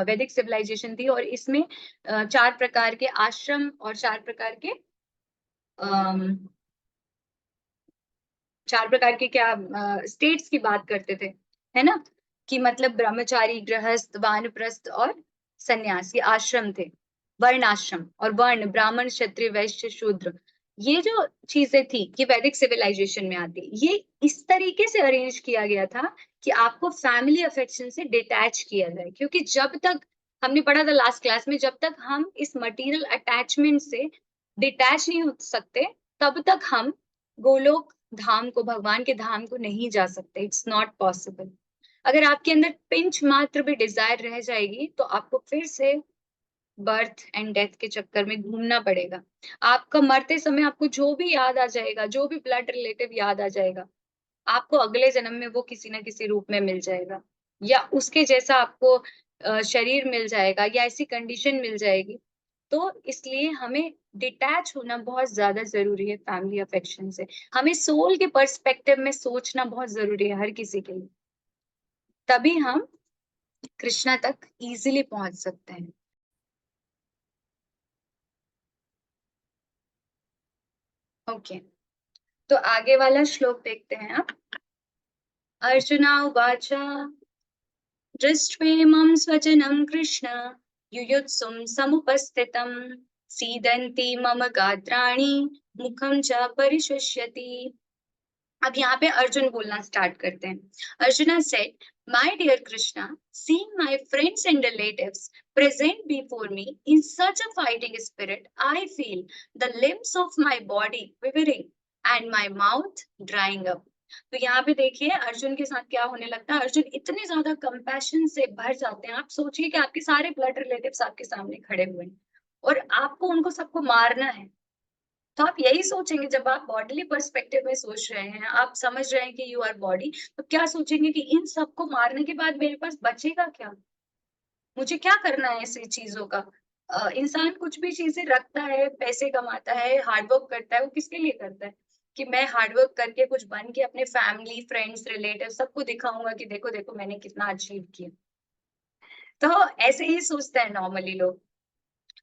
वैदिक सिविलाइजेशन थी, और इसमें 4 प्रकार के आश्रम और 4 प्रकार के 4 प्रकार के क्या स्टेट्स की बात करते थे, है ना, कि मतलब ब्रह्मचारी, गृहस्थ, वानप्रस्थ और सन्यासी आश्रम थे, वर्ण आश्रम। और वर्ण ब्राह्मण, क्षत्रिय, वैश्य, शूद्र, ये जो चीजें थी ये वैदिक सिविलाइजेशन में आती। ये इस तरीके से अरेंज किया गया था कि आपको फैमिली अफेक्शन से डिटैच किया जाए, क्योंकि जब तक हमने पढ़ा था लास्ट क्लास में, जब तक हम इस मटेरियल अटैचमेंट से डिटैच नहीं हो सकते तब तक हम गोलोक धाम को, भगवान के धाम को नहीं जा सकते। It's not possible. अगर आपके अंदर पिंच मात्र भी डिजायर रह जाएगी तो आपको फिर से बर्थ एंड डेथ के चक्कर में घूमना पड़ेगा। आपका मरते समय आपको जो भी याद आ जाएगा, जो भी ब्लड रिलेटिव याद आ जाएगा, आपको अगले जन्म में वो किसी ना किसी रूप में मिल जाएगा, या उसके जैसा आपको शरीर मिल जाएगा, या ऐसी कंडीशन मिल जाएगी। तो इसलिए हमें डिटैच होना बहुत ज्यादा जरूरी है फैमिली अफेक्शन से। हमें सोल के पर्सपेक्टिव में सोचना बहुत जरूरी है हर किसी के लिए, तभी हम कृष्णा तक इजीली पहुंच सकते हैं। ओके, तो आगे वाला श्लोक देखते हैं आप। अर्जुना उवाच दृष्ट्वेमं स्वजनं कृष्ण युयुत्सुं समुपस्थितं सीदन्ति मम गात्राणि मुखं च परिशुष्यति। अब यहाँ पे अर्जुन बोलना स्टार्ट करते हैं। Arjuna said, My dear Krishna, seeing my friends and relatives present before me in such a fighting spirit, I feel the limbs of my body quivering and my mouth drying up. तो यहाँ पे देखिए अर्जुन के साथ क्या होने लगता है। अर्जुन इतने ज्यादा कंपैशन से भर जाते हैं। आप सोचिए कि आपके सारे ब्लड रिलेटिव्स आपके सामने खड़े हुए हैं और आपको उनको सबको मारना है। तो आप यही सोचेंगे, जब आप बॉडीली पर्सपेक्टिव में सोच रहे हैं, आप समझ रहे हैं कि यू आर बॉडी, तो क्या सोचेंगे कि इन सबको मारने के बाद मेरे पास बचेगा क्या, मुझे क्या करना है ऐसी चीजों का। इंसान कुछ भी चीजें रखता है, पैसे कमाता है, हार्डवर्क करता है, वो किसके लिए करता है कि मैं हार्डवर्क करके कुछ बन के अपने फैमिली फ्रेंड्स रिलेटिव सबको दिखाऊंगा कि देखो देखो मैंने कितना अचीव किया। तो ऐसे ही सोचते हैं नॉर्मली लोग।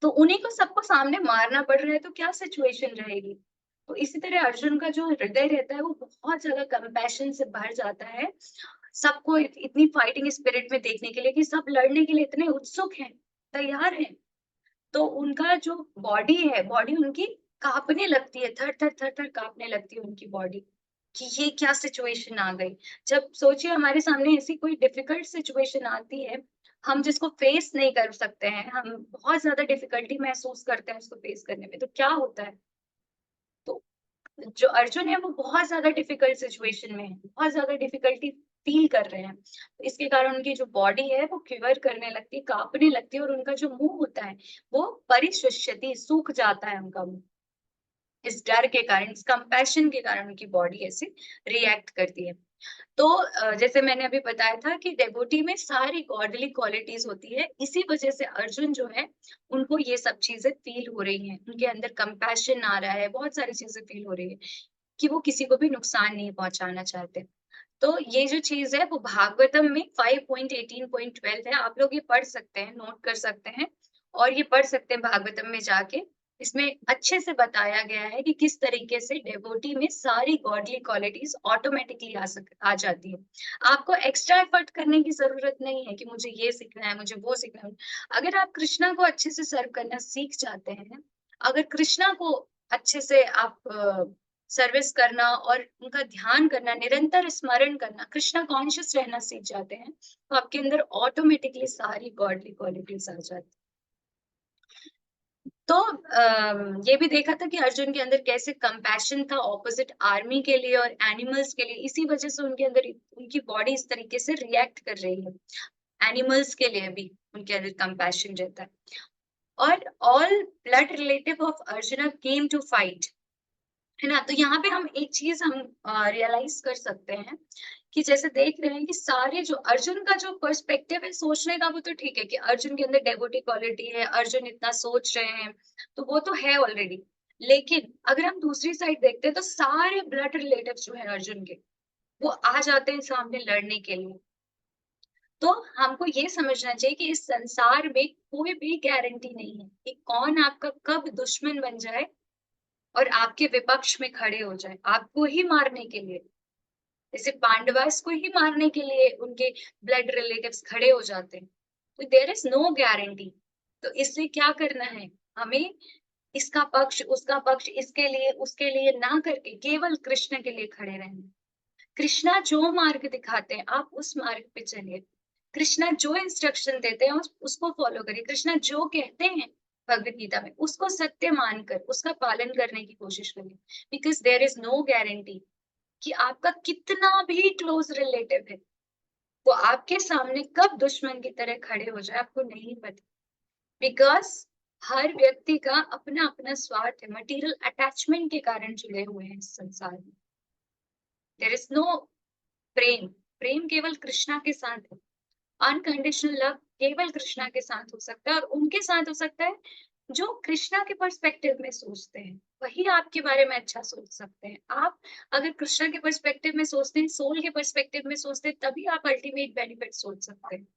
तो उन्हीं को सबको सामने मारना पड़ रहा है तो क्या सिचुएशन रहेगी। तो इसी तरह अर्जुन का जो हृदय रहता है वो बहुत ज्यादा कंपैशन से भर जाता है, सबको इतनी फाइटिंग स्पिरिट में देखने के लिए कि सब लड़ने के लिए इतने उत्सुक हैं, तैयार हैं। तो उनका जो बॉडी है, बॉडी उनकी कांपने लगती है, थर थर थर थर कांपने लगती है उनकी बॉडी कि ये क्या सिचुएशन आ गई। जब सोचिए हमारे सामने ऐसी कोई डिफिकल्ट सिचुएशन आती है, हम जिसको फेस नहीं कर सकते हैं, हम बहुत ज्यादा डिफिकल्टी महसूस करते हैं उसको फेस करने में, तो क्या होता है। तो जो अर्जुन है वो बहुत ज्यादा डिफिकल्ट सिचुएशन में है, बहुत ज्यादा डिफिकल्टी फील कर रहे हैं। तो इसके कारण उनकी जो बॉडी है वो क्विवर करने लगती है, कांपने लगती है, और उनका जो मुंह होता है वो परिशुष्यति, सूख जाता है उनका मुंह। इस डर के कारण, इस कंपैशन के कारण उनकी बॉडी ऐसे रिएक्ट करती है। तो जैसे मैंने अभी बताया था कि डेवोटी में सारी गॉडली क्वालिटीज होती है, इसी वजह से अर्जुन जो है उनको ये सब चीजें फील हो रही हैं, उनके अंदर कंपैशन आ रहा है, बहुत सारी चीजें फील हो रही है कि वो किसी को भी नुकसान नहीं पहुंचाना चाहते। तो ये जो चीज है वो भागवतम में 5.18.12 है, आप लोग ये पढ़ सकते हैं, नोट कर सकते हैं और ये पढ़ सकते हैं भागवतम में जाके। इसमें अच्छे से बताया गया है कि किस तरीके से डेवोटी में सारी गॉडली क्वालिटीज ऑटोमेटिकली आ जाती है। आपको एक्स्ट्रा एफर्ट करने की जरूरत नहीं है कि मुझे ये सीखना है, मुझे वो सीखना है। अगर आप कृष्णा को अच्छे से सर्व करना सीख जाते हैं, अगर कृष्णा को अच्छे से आप सर्विस करना और उनका ध्यान करना, निरंतर स्मरण करना, कृष्णा कॉन्शियस रहना सीख जाते हैं, तो आपके अंदर ऑटोमेटिकली सारी गॉडली क्वालिटीज आ जाती। तो ये भी देखा था कि अर्जुन के अंदर कैसे कंपैशन था ऑपोजिट आर्मी के लिए और एनिमल्स के लिए, इसी वजह से उनके अंदर उनकी बॉडी इस तरीके से रिएक्ट कर रही है। एनिमल्स के लिए भी उनके अंदर कंपैशन रहता है। और all blood relative of Arjun came to fight, है ना। तो यहाँ पे हम एक चीज हम रियलाइज कर सकते हैं कि जैसे देख रहे हैं कि सारे जो अर्जुन का जो पर्सपेक्टिव है सोचने का, वो तो ठीक है कि अर्जुन के अंदर डेवोटी क्वालिटी है, अर्जुन इतना सोच रहे हैं, तो वो तो है ऑलरेडी। लेकिन अगर हम दूसरी साइड देखते हैं तो सारे ब्लड रिलेटिव्स जो है अर्जुन के, वो आ जाते हैं सामने लड़ने के लिए। तो हमको ये समझना चाहिए कि इस संसार में कोई भी गारंटी नहीं है कि कौन आपका कब दुश्मन बन जाए और आपके विपक्ष में खड़े हो जाए आपको ही मारने के लिए। जैसे पांडवास को ही मारने के लिए उनके ब्लड रिलेटिव्स खड़े हो जाते हैं, तो देयर इज नो गारंटी। तो इसलिए क्या करना है, हमें इसका पक्ष उसका पक्ष, इसके लिए उसके लिए ना करके केवल कृष्ण के लिए खड़े रहना। कृष्णा जो मार्ग दिखाते हैं आप उस मार्ग पे चलिए, कृष्णा जो इंस्ट्रक्शन देते हैं उसको फॉलो करिए, कृष्णा जो कहते हैं भगवत गीता में उसको सत्य मानकर उसका पालन करने की कोशिश करिए। Because there is no guarantee कि आपका कितना भी क्लोज रिलेटिव है वो आपके सामने कब दुश्मन की तरह खड़े हो जाए आपको नहीं पता। बिकॉज हर व्यक्ति का अपना अपना स्वार्थ है, मटेरियल अटैचमेंट के कारण जुड़े हुए हैं इस संसार में। देयर इज नो प्रेम, प्रेम केवल कृष्णा के साथ है। अनकंडीशनल लव केवल कृष्णा के साथ हो सकता है, और उनके साथ हो सकता है जो कृष्णा के पर्सपेक्टिव में सोचते हैं, वही आपके बारे में अच्छा सोच सकते हैं। आप अगर कृष्णा के पर्सपेक्टिव में सोचते हैं, सोल के पर्सपेक्टिव में सोचते हैं, तभी आप अल्टीमेट बेनिफिट सोच सकते हैं।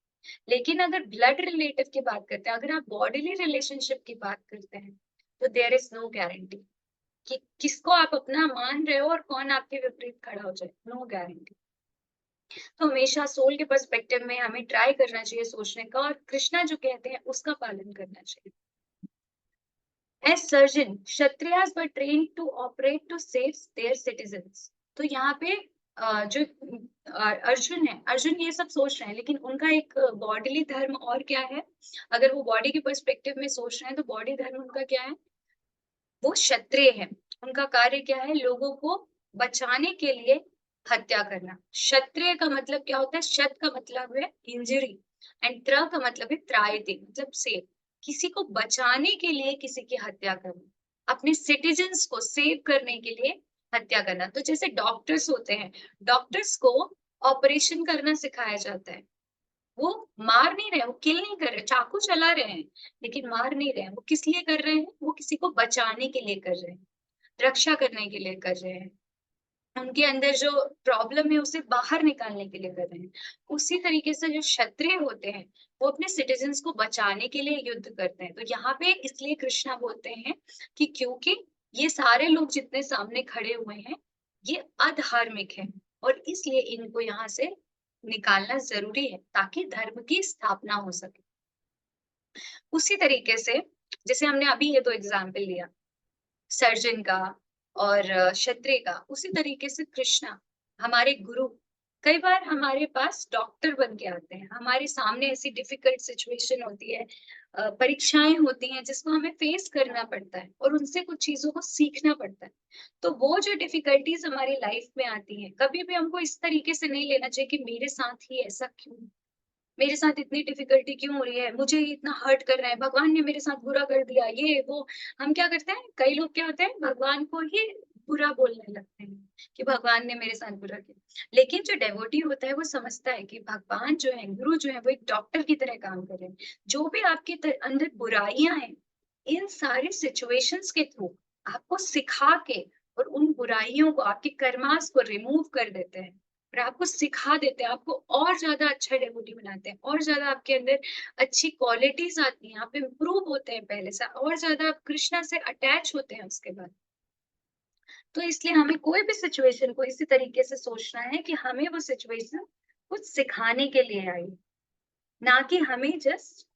लेकिन अगर ब्लड रिलेटिव की बात करते हैं, अगर आप बॉडीली रिलेशनशिप की बात करते हैं, तो देयर इज नो गारंटी कि किसको आप अपना मान रहे हो और कौन आपके विपरीत खड़ा हो जाए, नो गारंटी। तो हमेशा सोल के पर्सपेक्टिव में हमें ट्राई करना चाहिए सोचने का, और कृष्णा जो कहते हैं उसका पालन करना चाहिए। As surgeon, Kshatriyas were trained to operate to save their citizens. तो यहाँ पे जो अर्जुन है, अर्जुन ये सब सोच रहे हैं, लेकिन उनका एक बॉडीली धर्म और क्या है? अगर वो बॉडी के पर्सपेक्टिव में सोच रहे हैं तो बॉडी धर्म उनका क्या है? वो क्षत्रिय है। उनका कार्य क्या है? लोगों को बचाने के लिए हत्या करना। क्षत्रिय का मतलब क्या होता है? शत का मतलब है इंजरी एंड त्र का मतलब है त्रायते, मतलब सेव। किसी को बचाने के लिए किसी की हत्या करना, अपने सिटीजन्स को सेव करने के लिए हत्या करना। तो जैसे डॉक्टर्स होते हैं, डॉक्टर्स को ऑपरेशन करना सिखाया जाता है। वो मार नहीं रहे, वो किल नहीं कर रहे, चाकू चला रहे हैं लेकिन मार नहीं रहे हैं। वो किस लिए कर रहे हैं? वो किसी को बचाने के लिए कर रहे हैं, रक्षा करने के लिए कर रहे हैं, उनके अंदर जो प्रॉब्लम है उसे बाहर निकालने के लिए कर रहे हैं। उसी तरीके से जो क्षत्रिय होते हैं वो अपने सिटीजन्स को बचाने के लिए युद्ध करते हैं। तो यहाँ पे इसलिए कृष्णा बोलते हैं कि क्योंकि ये सारे लोग जितने सामने खड़े हुए हैं ये अधार्मिक है, और इसलिए इनको यहाँ से निकालना जरूरी है ताकि धर्म की स्थापना हो सके। उसी तरीके से जैसे हमने अभी ये तो एग्जाम्पल लिया सर्जन का और क्षत्रिय का, उसी तरीके से कृष्णा हमारे गुरु कई बार हमारे पास डॉक्टर बन के आते हैं। हमारे सामने ऐसी डिफिकल्ट सिचुएशन होती है, परीक्षाएं होती हैं जिसको हमें फेस करना पड़ता है और उनसे कुछ चीजों को सीखना पड़ता है। तो वो जो डिफिकल्टीज हमारी लाइफ में आती हैं, कभी भी हमको इस तरीके से नहीं लेना चाहिए कि मेरे साथ ही ऐसा क्यों, मेरे साथ इतनी डिफिकल्टी क्यों हो रही है, मुझे इतना हर्ट कर रहा है, भगवान ने मेरे साथ बुरा कर दिया, ये वो। हम क्या करते हैं, कई लोग क्या होते हैं, भगवान को ही बुरा बोलने लगते हैं कि भगवान ने मेरे साथ बुरा किया। लेकिन जो डेवोटी होता है वो समझता है कि भगवान जो है, गुरु जो है, वो एक डॉक्टर की तरह काम कर रहे हैं। जो भी आपके अंदर बुराइयां हैं, इन सारी सिचुएशंस के थ्रू आपको सिखा के और उन बुराइयों को, आपके कर्मास को रिमूव कर देते हैं और आपको सिखा देते हैं, आपको और ज्यादा अच्छा डेवोटी बनाते हैं, और ज्यादा आपके अंदर अच्छी क्वालिटीज आती हैं, आप इम्प्रूव होते हैं पहले से, और ज्यादा आप कृष्णा से अटैच होते हैं उसके बाद। तो इसलिए हमें कोई भी सिचुएशन को इसी तरीके से सोचना है कि हमें वो सिचुएशन कुछ सिखाने के लिए आई, ना कि हमें जस्ट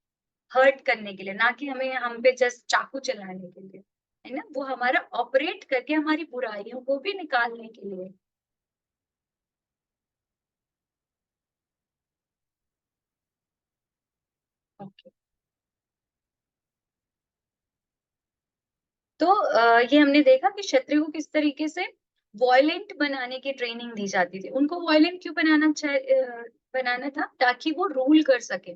हर्ट करने के लिए, ना कि हमें हम पे जस्ट चाकू चलाने के लिए, है ना। वो हमारा ऑपरेट करके हमारी बुराइयों को भी निकालने के लिए। ओके, तो ये हमने देखा कि क्षत्रिय को किस तरीके से वॉयलेंट बनाने की ट्रेनिंग दी जाती थी। उनको वॉयलेंट क्यों बनाना था? ताकि वो रूल कर सके।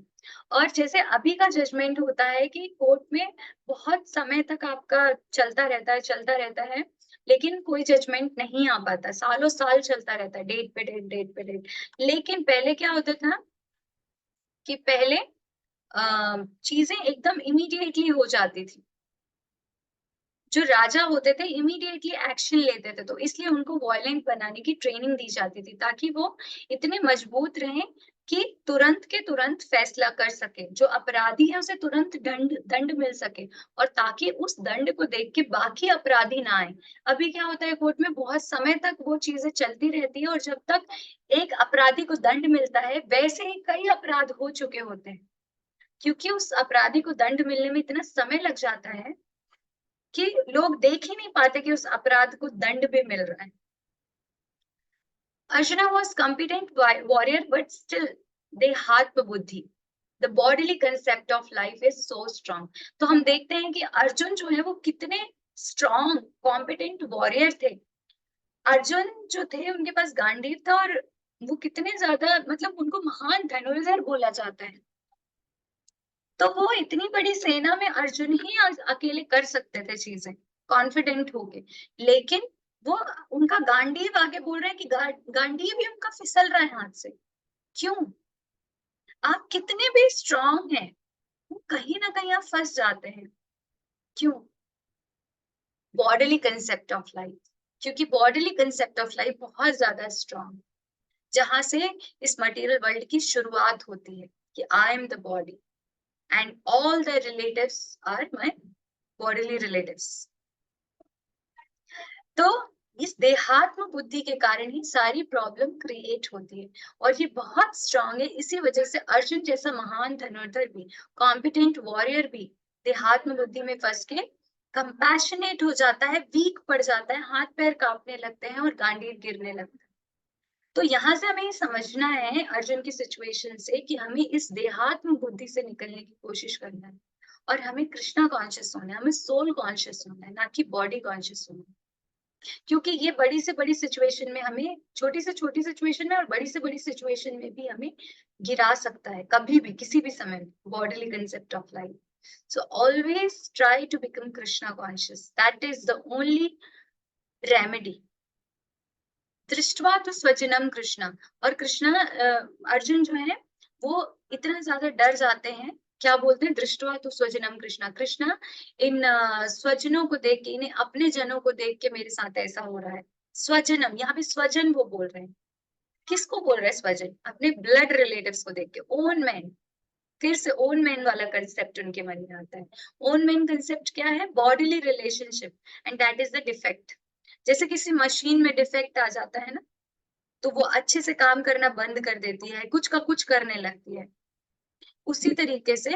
और जैसे अभी का जजमेंट होता है कि कोर्ट में बहुत समय तक आपका चलता रहता है लेकिन कोई जजमेंट नहीं आ पाता, सालों साल चलता रहता है, डेट पे डेट, डेट पे डेट। लेकिन पहले क्या होता था कि पहले चीजें एकदम इमीडिएटली हो जाती थी। जो राजा होते थे इमीडिएटली एक्शन लेते थे, तो इसलिए उनको वॉयलेंट बनाने की ट्रेनिंग दी जाती थी ताकि वो इतने मजबूत रहें कि तुरंत के तुरंत फैसला कर सके, जो अपराधी है उसे तुरंत दंड दंड मिल सके, और ताकि उस दंड को देख के बाकी अपराधी ना आए। अभी क्या होता है, कोर्ट में बहुत समय तक वो चीजें चलती रहती है और जब तक एक अपराधी को दंड मिलता है वैसे ही कई अपराध हो चुके होते हैं, क्योंकि उस अपराधी को दंड मिलने में इतना समय लग जाता है कि लोग देख ही नहीं पाते कि उस अपराध को दंड भी मिल रहा है। Arjuna was competent warrior, but still they hatma buddhi. The bodily concept of life is so strong. तो हम देखते हैं कि अर्जुन जो है वो कितने स्ट्रॉन्ग कॉम्पिटेंट वॉरियर थे। अर्जुन जो थे उनके पास गांडीव था और वो कितने ज्यादा, मतलब उनको महान धनुर्धर बोला जाता है। तो वो इतनी बड़ी सेना में अर्जुन ही अकेले कर सकते थे चीजें कॉन्फिडेंट होके, लेकिन वो उनका गांडीव आगे बोल रहे हैं कि गांडीव भी उनका फिसल रहा है हाथ से। क्यों? आप कितने भी स्ट्रांग हैं, वो कहीं ना कहीं आप फंस जाते हैं। क्यों? बॉडीली कंसेप्ट ऑफ लाइफ, क्योंकि बॉडीली कंसेप्ट ऑफ लाइफ बहुत ज्यादा स्ट्रांग, जहां से इस मटेरियल वर्ल्ड की शुरुआत होती है कि I am the body and all the relatives are my bodily relatives. तो इस देहात्म बुद्धि के कारण ही सारी प्रॉब्लम क्रिएट होती है, और ये बहुत स्ट्रांग है। इसी वजह से अर्जुन जैसा महान धनुर्धर भी, कॉम्पिटेंट वॉरियर भी देहात्म बुद्धि में फंस के कंपैशनेट हो जाता है, वीक पड़ जाता है, हाथ पैर कांपने लगते हैं और गांडीव गिरने लगता है। तो यहाँ से हमें ये समझना है अर्जुन की सिचुएशन से कि हमें इस देहात्म बुद्धि से निकलने की कोशिश करना है, और हमें कृष्णा कॉन्शियस होना है, हमें सोल कॉन्शियस होना है, ना कि बॉडी कॉन्शियस होना है। क्योंकि ये बड़ी से बड़ी सिचुएशन में हमें, छोटी से छोटी सिचुएशन में और बड़ी से बड़ी सिचुएशन में भी हमें गिरा सकता है, कभी भी किसी भी समय, bodily concept of life. So always try to become Krishna conscious, that is the only remedy. दृष्टवा तो स्वजनम कृष्णा, और कृष्णा अर्जुन जो है वो इतना ज्यादा डर जाते हैं, क्या बोलते हैं, दृष्टवा तो स्वजनम कृष्णा, कृष्णा इन स्वजनों को देख के, इन्हें अपने जनों को देख के मेरे साथ ऐसा हो रहा है। स्वजनम, यहाँ पे स्वजन वो बोल रहे हैं, किसको बोल रहे हैं स्वजन? अपने ब्लड रिलेटिव्स को देख के, ओन मैन। फिर से ओन मैन वाला कंसेप्ट उनके मन में आता है। ओन मैन कंसेप्ट क्या है? Bodily relationship, and that is the defect. जैसे किसी मशीन में डिफेक्ट आ जाता है ना, तो वो अच्छे से काम करना बंद कर देती है, कुछ का कुछ करने लगती है। उसी तरीके से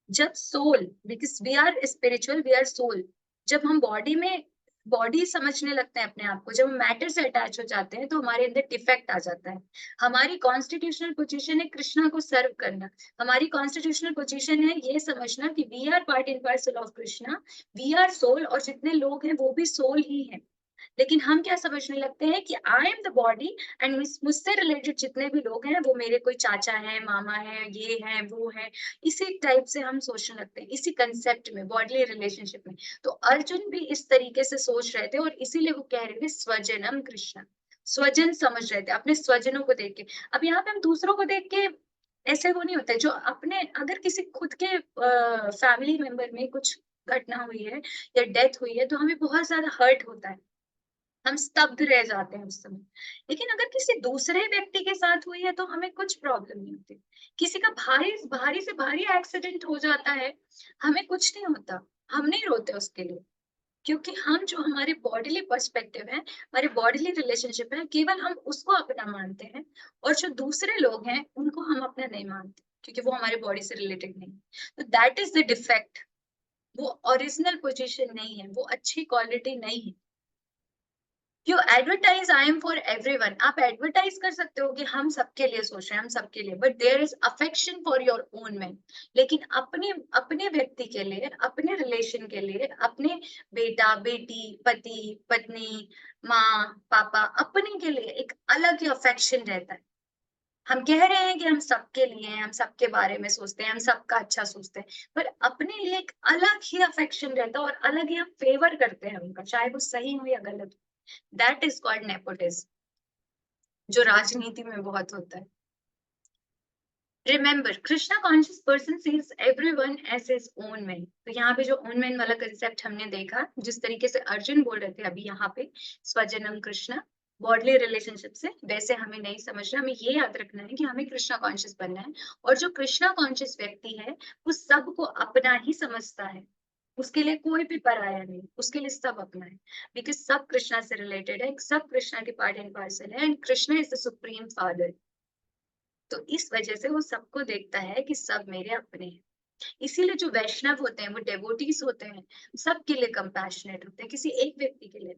जब soul, because we are spiritual, we are soul, जब हम बॉडी में, बॉडी समझने लगते हैं अपने आप को, जब हम मैटर से अटैच हो जाते हैं, तो हमारे अंदर डिफेक्ट आ जाता है। हमारी कॉन्स्टिट्यूशनल पोजीशन है कृष्णा को सर्व करना, हमारी कॉन्स्टिट्यूशनल पोजीशन है ये समझना कि we are part and parcel of Krishna, we are soul, और जितने लोग हैं वो भी सोल ही हैं। लेकिन हम क्या समझने लगते हैं कि I am the body, and मुझसे रिलेटेड जितने भी लोग हैं वो मेरे कोई चाचा है, मामा है, ये है, वो है। इसी टाइप से हम सोचने लगते हैं, इसी कंसेप्ट में, बॉडीली रिलेशनशिप में। तो अर्जुन भी इस तरीके से सोच रहे थे, और इसीलिए वो कह रहे थे स्वजनम कृष्ण, स्वजन समझ रहे थे, अपने स्वजनों को देख के। अब यहाँ पे हम दूसरों को देख के ऐसे वो नहीं होते जो अपने, अगर किसी खुद के फैमिली मेंबर में कुछ घटना हुई है या डेथ हुई है, तो हमें बहुत ज्यादा हर्ट होता है, हम स्तब्ध रह जाते हैं उस समय। लेकिन अगर किसी दूसरे व्यक्ति के साथ हुई है तो हमें कुछ प्रॉब्लम नहीं होती। किसी का भारी भारी से भारी एक्सीडेंट हो जाता है, हमें कुछ नहीं होता, हम नहीं रोते उसके लिए, क्योंकि हम जो हमारे बॉडीली पर्सपेक्टिव है, हमारे बॉडीली रिलेशनशिप है, केवल हम उसको अपना मानते हैं, और जो दूसरे लोग हैं उनको हम अपना नहीं मानते, क्योंकि वो हमारे बॉडी से रिलेटेड नहीं। तो दैट इज द डिफेक्ट, वो ओरिजिनल पोजीशन नहीं है, वो अच्छी क्वालिटी नहीं है। You advertise I am for everyone, आप एडवर्टाइज कर सकते हो कि हम सबके लिए सोच रहे हैं, हम सबके लिए, but there is affection for your own man. लेकिन अपने अपने व्यक्ति के लिए, अपने रिलेशन के लिए, अपने बेटा बेटी, पति पत्नी, माँ पापा, अपने के लिए एक अलग ही अफेक्शन रहता है। हम कह रहे हैं कि हम सबके लिए हैं, हम सबके बारे में सोचते हैं, हम सबका अच्छा सोचते हैं, पर अपने लिए एक अलग ही अफेक्शन रहता है, और अलग ही हम फेवर करते हैं उनका, चाहे वो सही हो या गलत। दैट इज कॉल्ड नेपोटिज्म, जो राजनीति में बहुत होता है। Remember, Krishna conscious person sees everyone as his own man. तो यहाँ पे जो ओन मैन वाला कंसेप्ट हमने देखा, जिस तरीके से अर्जुन बोल रहे थे अभी यहाँ पे, स्वजनम कृष्णा, बॉडली रिलेशनशिप से, वैसे हमें नहीं समझना, हमें ये याद रखना है कि हमें कृष्णा कॉन्शियस बनना है। और जो कृष्णा कॉन्शियस व्यक्ति है वो सबको अपना ही समझता है, उसके लिए कोई भी पराया नहीं, उसके लिए सब अपना है, बिकॉज सब कृष्णा से रिलेटेड है, सब कृष्णा के पार्ट एंड पार्सल है, and Krishna is the supreme father. तो इस वजह से वो सबको देखता है कि सब मेरे अपने हैं। इसीलिए जो वैष्णव होते हैं, वो डेवोटीज होते हैं, सबके लिए कंपैशनेट होते हैं, किसी एक व्यक्ति के लिए।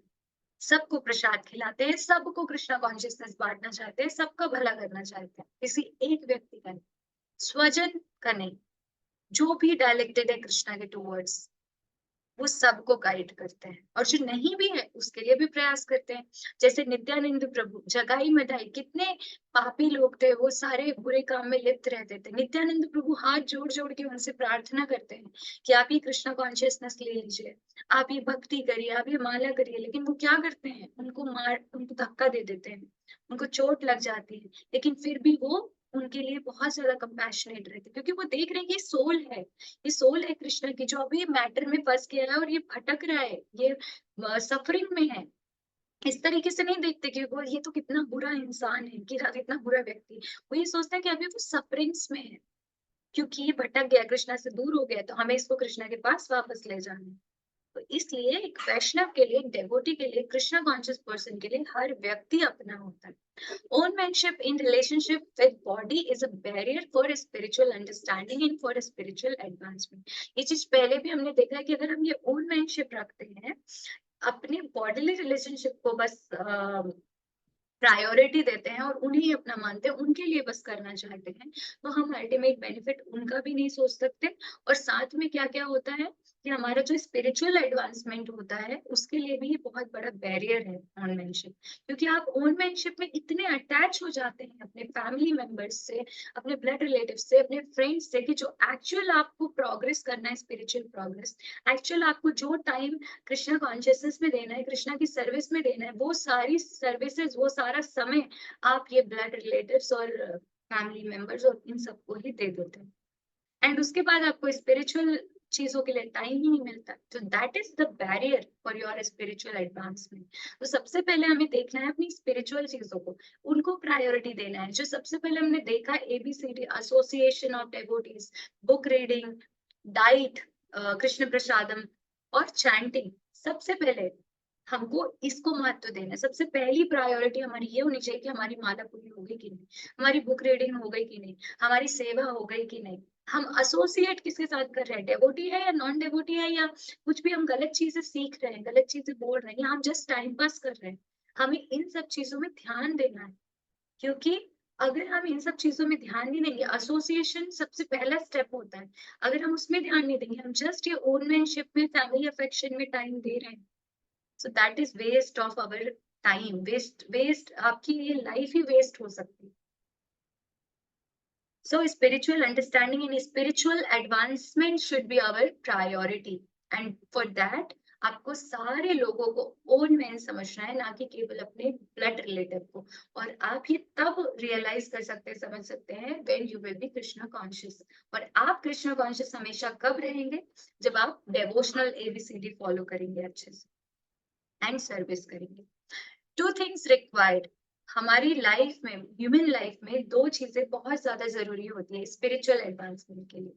सबको प्रसाद खिलाते हैं, सबको कृष्णा कॉन्शियसनेस बांटना चाहते हैं, सबका भला करना चाहते हैं, किसी एक व्यक्ति का नहीं, स्वजन का नहीं। जो भी डायरेक्टेड है कृष्णा के टूवर्ड्स, वो सबको गाइड करते हैं, और जो नहीं भी है उसके लिए भी प्रयास करते हैं। जैसे नित्यानंद प्रभु, जगाई मदाई, कितने पापी लोग थे, वो सारे बुरे काम में लिप्त रहते थे। नित्यानंद प्रभु हाथ जोड़ जोड़ के उनसे प्रार्थना करते हैं कि आप ये कृष्णा कॉन्शियसनेस ले लीजिए, आप ये भक्ति करिए, आप ये माला करिए। लेकिन वो क्या करते हैं, उनको धक्का दे देते हैं, उनको चोट लग जाती है, लेकिन फिर भी वो उनके लिए बहुत ज्यादा कंपैशनेट रहते हैं, क्योंकि वो देख रहे हैं कि ये सोल है, ये सोल है कृष्ण की, जो अभी मैटर में फंस गया है और ये भटक रहा है, ये सफरिंग में है। इस तरीके से नहीं देखते कि वो ये तो कितना बुरा इंसान है, कि कितना बुरा व्यक्ति। वो ये सोचते हैं कि अभी वो सफरिंग्स में है, क्योंकि ये भटक गया, कृष्णा से दूर हो गया, तो हमें इसको कृष्णा के पास वापस ले जाना है। तो इसलिए एक वैष्णव के लिए, डेवोटी के लिए, कृष्णा कॉन्शियस पर्सन के लिए हर व्यक्ति अपना होता है। Onemanship in relationship with body is a barrier for spiritual understanding and for spiritual advancement. ये चीज पहले भी हमने देखा है कि अगर हम ये onemanship रखते हैं, अपने bodily relationship को बस प्रायोरिटी देते हैं और उन्हें ही अपना मानते हैं, उनके लिए बस करना चाहते हैं, तो हम अल्टीमेट बेनिफिट उनका भी नहीं सोच सकते। और साथ में क्या क्या होता है कि हमारा जो स्पिरिचुअल एडवांसमेंट होता है उसके लिए भी ये बहुत बड़ा बैरियर है ओनमैनशिप, क्योंकि आप ओनमैनशिप में इतने अटैच हो जाते हैं अपने फैमिली मेंबर्स से, अपने ब्लड रिलेटिव से, अपने फ्रेंड्स से, कि जो एक्चुअल आपको प्रोग्रेस करना है, स्पिरिचुअल प्रोग्रेस, एक्चुअल आपको जो टाइम कृष्णा कॉन्शियसनेस में देना है, कृष्णा की सर्विस में देना है, वो सारी सर्विसेज, वो सारा समय आप ये ब्लड रिलेटिव्स और फैमिली मेंबर्स और इन सबको ही दे देते हैं, एंड उसके बाद आपको स्पिरिचुअल चीजों के लिए टाइम ही नहीं मिलता। तो that is the barrier for your spiritual advancement. तो सबसे पहले हमें देखना है अपनी स्पिरिचुअल चीजों को, उनको प्रायोरिटी देना है। जो सबसे पहले हमने देखा ABCD, association of devotees, book reading, diet, Krishna prasadam और चैंटिंग, सबसे पहले हमको इसको महत्व देना है। सबसे पहली प्रायोरिटी हमारी ये होनी चाहिए कि हमारी माला पूरी हो गई कि नहीं, हमारी बुक रीडिंग हो गई कि नहीं, हमारी सेवा हो गई कि नहीं, हम एसोसिएट किसके साथ कर रहे हैं, डेवोटी है या नॉन डेवोटी है, या कुछ भी हम गलत चीजें सीख रहे हैं, गलत चीजें बोल रहे हैं, या हम जस्ट टाइम पास कर रहे हैं। हमें इन सब चीजों में ध्यान देना है, क्योंकि अगर हम इन सब चीजों में ध्यान नहीं देंगे, एसोसिएशन सबसे पहला स्टेप होता है, अगर हम उसमें ध्यान नहीं देंगे, हम जस्ट ये ओनमैनशिप में, फैमिली अफेक्शन में टाइम दे रहे हैं, so that is waste of our time, waste आपकी ये लाइफ ही वेस्ट हो सकती है। So spiritual understanding and spiritual advancement should be our priority, and for that आपको सारे लोगों को ओन मैन समझना है, ना कि केवल अपने ब्लड रिलेटिव को। और आप ये तब रियलाइज कर सकते हैं, समझ सकते हैं, when you will be Krishna conscious. और आप कृष्णा कॉन्शियस हमेशा कब रहेंगे, जब आप डेवोशनल ABCD फॉलो करेंगे अच्छे से एंड सर्विस करेंगे। 2 things required, हमारी लाइफ में, ह्यूमन लाइफ में 2 चीजें बहुत ज्यादा जरूरी होती है स्पिरिचुअल एडवांसमेंट के लिए,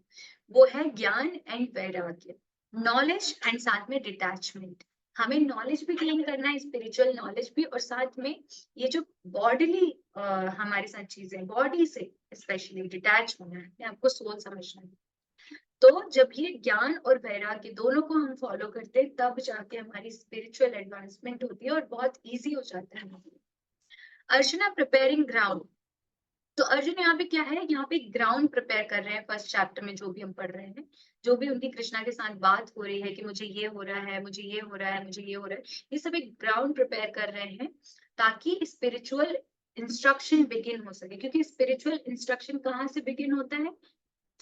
वो है ज्ञान एंड वैराग्य, नॉलेज एंड साथ में डिटैचमेंट। हमें नॉलेज भी गेन करना है, स्पिरिचुअल नॉलेज भी, और साथ में ये जो बॉडीली हमारे साथ चीजें, बॉडी से स्पेशली डिटैच होना है, आपको सोल समझना है। तो जब ये ज्ञान और वैराग्य दोनों को हम फॉलो करते हैं, तब जाके हमारी स्पिरिचुअल एडवांसमेंट होती है और बहुत इजी हो जाता है। अर्जुन प्रिपेयरिंग ग्राउंड, तो अर्जुन यहाँ पे क्या है, यहाँ पे ग्राउंड प्रिपेयर कर रहे हैं। फर्स्ट चैप्टर में जो भी हम पढ़ रहे हैं, जो भी उनकी कृष्णा के साथ बात हो रही है कि मुझे ये हो रहा है, मुझे ये हो रहा है, मुझे ये हो रहा है, ये सब एक ग्राउंड प्रिपेयर कर रहे हैं ताकि स्पिरिचुअल इंस्ट्रक्शन बिगिन हो सके। क्योंकि स्पिरिचुअल इंस्ट्रक्शन कहाँ से बिगिन होता है,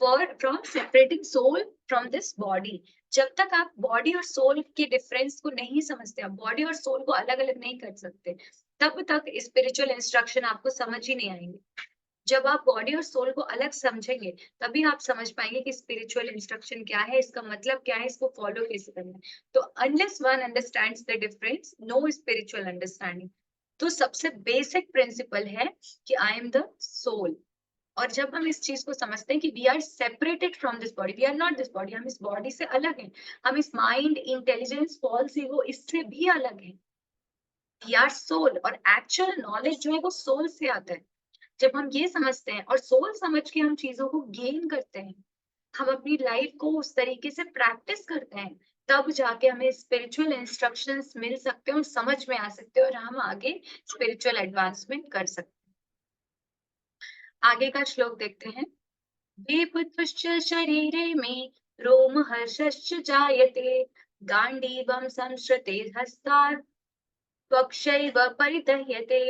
from separating soul from this body। जब तक आप बॉडी और सोल के डिफरेंस को नहीं समझते, आप बॉडी और सोल को अलग अलग नहीं कर सकते, तब तक स्पिरिचुअल इंस्ट्रक्शन आपको समझ ही नहीं आएंगे। जब आप बॉडी और सोल को अलग समझेंगे, तभी आप समझ पाएंगे कि स्पिरिचुअल इंस्ट्रक्शन क्या है, इसका मतलब क्या है, इसको फॉलो कैसे करना है। तो unless one understands the difference, know spiritual understanding. तो सबसे बेसिक प्रिंसिपल है कि आई एम द सोल। और जब हम इस चीज को समझते हैं कि we are separated from this body, we are not this body, हम इस बॉडी से अलग हैं, हम इस माइंड, इंटेलिजेंस, फॉल्स ईगो, इससे भी अलग हैं, वी आर सोल। और एक्चुअल नॉलेज जो है वो सोल से आता है। जब हम ये समझते हैं और सोल समझ के हम चीजों को गेन करते हैं, हम अपनी लाइफ को उस तरीके से प्रैक्टिस करते हैं, तब जाके हमें स्पिरिचुअल इंस्ट्रक्शंस मिल सकते हैं और समझ में आ सकते हैं, और हम आगे स्पिरिचुअल एडवांसमेंट कर सकते हैं। आगे का श्लोक देखते हैं। वेपुतुश्च शरीरे में रोमहर्षश्च जायते, गांडीवं संश्रुते हस्तात् त्वक्षैव परिदह्यते।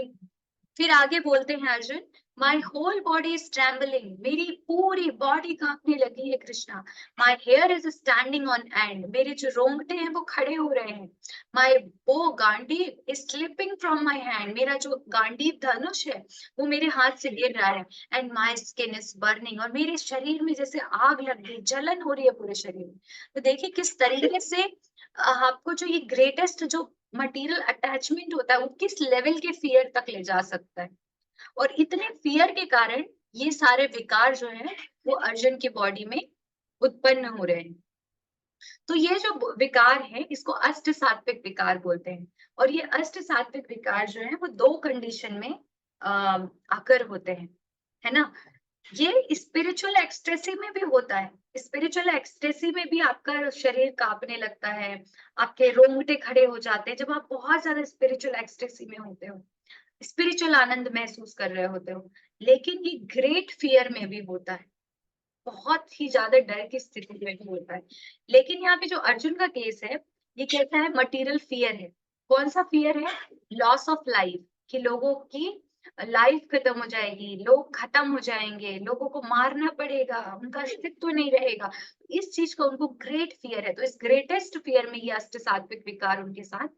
फिर आगे बोलते हैं Arjun, my whole body is trembling, मेरी पूरी बॉडी कांपने लगी है Krishna. My hair is standing on end, मेरे जो रोंगटे हैं वो खड़े हो रहे हैं। My bow Gandiva is slipping from my hand, मेरा जो गांडीव धनुष है वो मेरे हाथ से गिर रहा है। And my skin is burning, और मेरे शरीर में जैसे आग लग गई, जलन हो रही है पूरे शरीर में। तो देखिए किस तरीके से आपको जो ये ग्रेटेस्ट जो मटेरियल अटैचमेंट होता है वो किस लेवल के फियर तक ले जा सकता है। और इतने फियर के कारण ये सारे विकार जो है वो अर्जुन की बॉडी में उत्पन्न हो रहे हैं। तो ये जो विकार है इसको अष्ट सात्विक विकार बोलते हैं। और ये अष्ट सात्विक विकार जो है वो 2 कंडीशन में आकर होते हैं, है ना। ये स्पिरिचुअल एक्सटेसी में भी होता है। स्पिरिचुअल एक्सटेसी में भी आपका शरीर कांपने लगता है, आपके रोंगटे खड़े हो जाते हैं जब आप बहुत ज्यादा स्पिरिचुअल एक्सटेसी में होते हो, स्पिरिचुअल आनंद महसूस कर रहे होते हो। लेकिन ये ग्रेट फियर में भी होता है, बहुत ही ज्यादा डर की स्थिति में भी होता है। लेकिन यहाँ पे जो अर्जुन का केस है ये कैसा है, मटेरियल फियर है। कौन सा फियर है, लॉस ऑफ लाइफ, कि लोगों की लाइफ खत्म हो जाएगी, लोग खत्म हो जाएंगे, लोगों को मारना पड़ेगा, उनका अस्तित्व नहीं रहेगा। इस चीज का उनको ग्रेट फियर है। तो इस ग्रेटेस्ट फियर में ये अष्ट सात्विक विकार उनके साथ